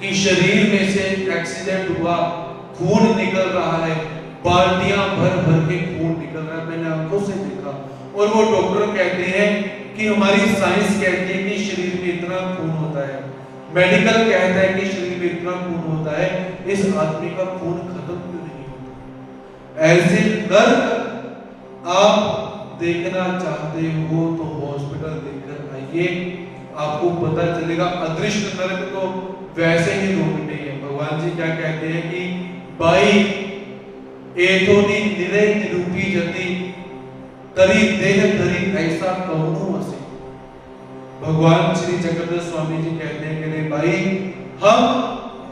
कि शरीर में से एक्सीडेंट हुआ, खून निकल रहा है, बाल्टियां भर भर के खून निकल रहा है, मैंने आंखों से देखा। और वो डॉक्टर कहते हैं कि हमारी साइंस कहती है कि शरीर में इतना खून होता है, मेडिकल कहता है कि शरीर में इतना खून होता है, इस आदमी का खून खत्म क्यों नहीं होता? ऐसे नर्क आप देखना चाहते हो तो हॉस्पिटल देखकर आइए, आपको पता चलेगा। अदृश्य नरक तो वैसे ही रोक नहीं है। भगवान जी क्या कहते हैं कि भाई एथोनी निरे निरूपी जति तरी देह धरी ऐसा कौनो वसे। भगवान श्री जगन्नाथ स्वामी जी कहते हैं कि रे भाई, हम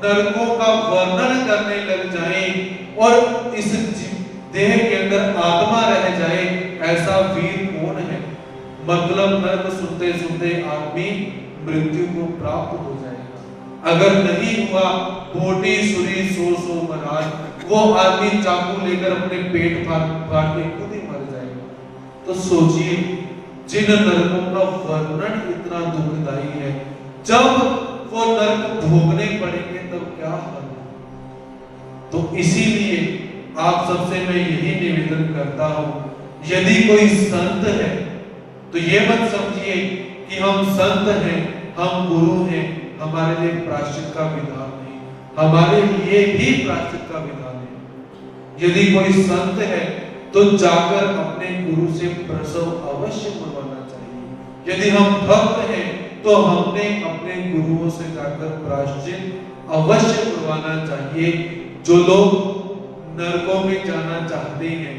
नरकों का वर्णन करने लग जाएं और इस देह के अंदर आत्मा रह जाए, ऐसा वीर कौन है? मतलब नरक सुनते सुनते आदमी मृत्यु को प्राप्त हो जाएगा। अगर नहीं हुआ मोटी सुरी सो सो महाराज, वो आदमी चाकू लेकर अपने पेट फाड़ के खुद ही मर जाएगा। तो सोचिए, जिन नरकों का वर्णन इतना दुखदाई है, जब वो नरक भोगने पड़ेंगे तब क्या हाल है? तो इसीलिए आप सबसे मैं यही निवेदन करता हूं, यदि कोई संत है तो ये मत समझिए कि हम संत हैं, हम गुरु हैं, हमारे लिए प्रायश्चित का विधान नहीं, हमारे लिए भी प्रायश्चित का विधान है। यदि कोई संत है तो जाकर अपने गुरु से प्रसव अवश्य करवाना चाहिए। यदि हम भक्त हैं तो हमने अपने गुरुओं से जाकर प्रायश्चित अवश्य करवाना चाहिए। जो लोग नरकों में जाना चाहते हैं,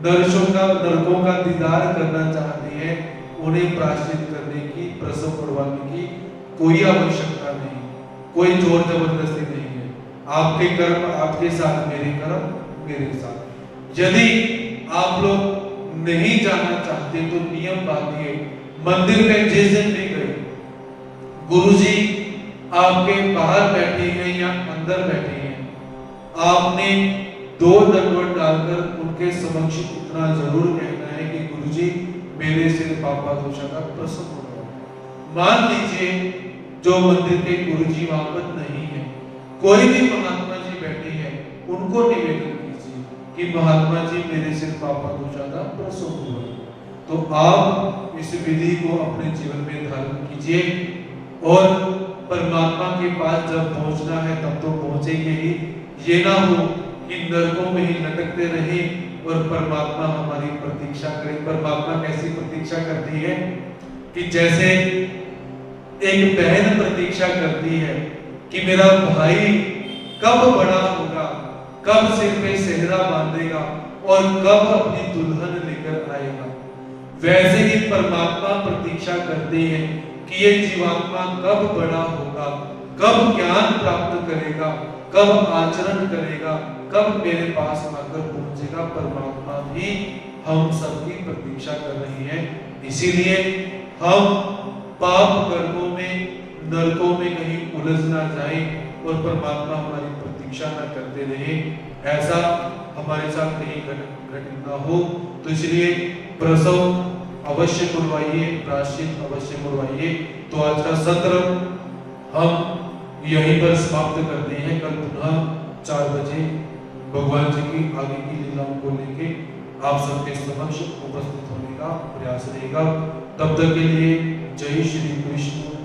नरकों का दीदार करना चाहते हैं, उन्हें प्रायश्चित करने की, प्रसव करवाने की कोई आवश्यकता नहीं, कोई जोर जबरदस्ती नहीं है। आपके कर्म आपके साथ, मेरे कर्म मेरे साथ। यदि आप लोग नहीं जाना चाहते तो नियम बांधिए। मंदिर में जिस दिन भी गए, गुरुजी आपके बाहर बैठे हैं या अंदर बैठे हैं, आपने 2 दंडवत डालकर उनके समक्ष इतना जरूर कहना है कि गुरुजी मेरे सिर पापा दोषा का प्रसन्न हो। मान लीजिए जो मंदिर के गुरुजी वहां पर नहीं है, कोई भी महात्मा जी बैठे हैं, उनको निवेदन कीजिए कि महात्मा जी मेरे सिर पापा दोषा का प्रसन्न हो। तो आप इस विधि को अपने जीवन में धारण कीजिए और परमात्मा के पास जब पहुंचना है तब तो पहुंचेंगे ही। ये ना हो कि नरकों में ही लटकते रहे और परमात्मा हमारी प्रतीक्षा करे। परमात्मा कैसी प्रतीक्षा करती है कि जैसे एक बहन प्रतीक्षा करती है कि मेरा भाई कब बड़ा होगा, कब सिर पे सेहरा बांधेगा और कब अपनी दुल्हन लेकर आएगा, वैसे ही परमात्मा प्रतीक्षा करते हैं कि ये जीवात्मा कब बड़ा होगा, कब ज्ञान प्राप्त करेगा, कब आचरण करेगा, कब मेरे पास आकर पहुंचेगा। परमात्मा भी हम सबकी प्रतीक्षा कर रही है। इसीलिए हम पाप कर्मों में, नरकों में कहीं उलझ ना जाए और परमात्मा हमारी प्रतीक्षा ना करते रहे, ऐसा हमारे साथ कहीं घटित ना हो। तो इसलिए प्रसव अवश्य करवाइए, प्रायश्चित अवश्य करवाइए। तो आज का सत्र हम यहीं पर समाप्त करते हैं। कल पुनः 4 बजे भगवान जी की आगे की लीलाओं को लेके आप सबके समक्ष उपस्थित होने का प्रयास रहेगा। तब तक के लिए जय श्री कृष्ण।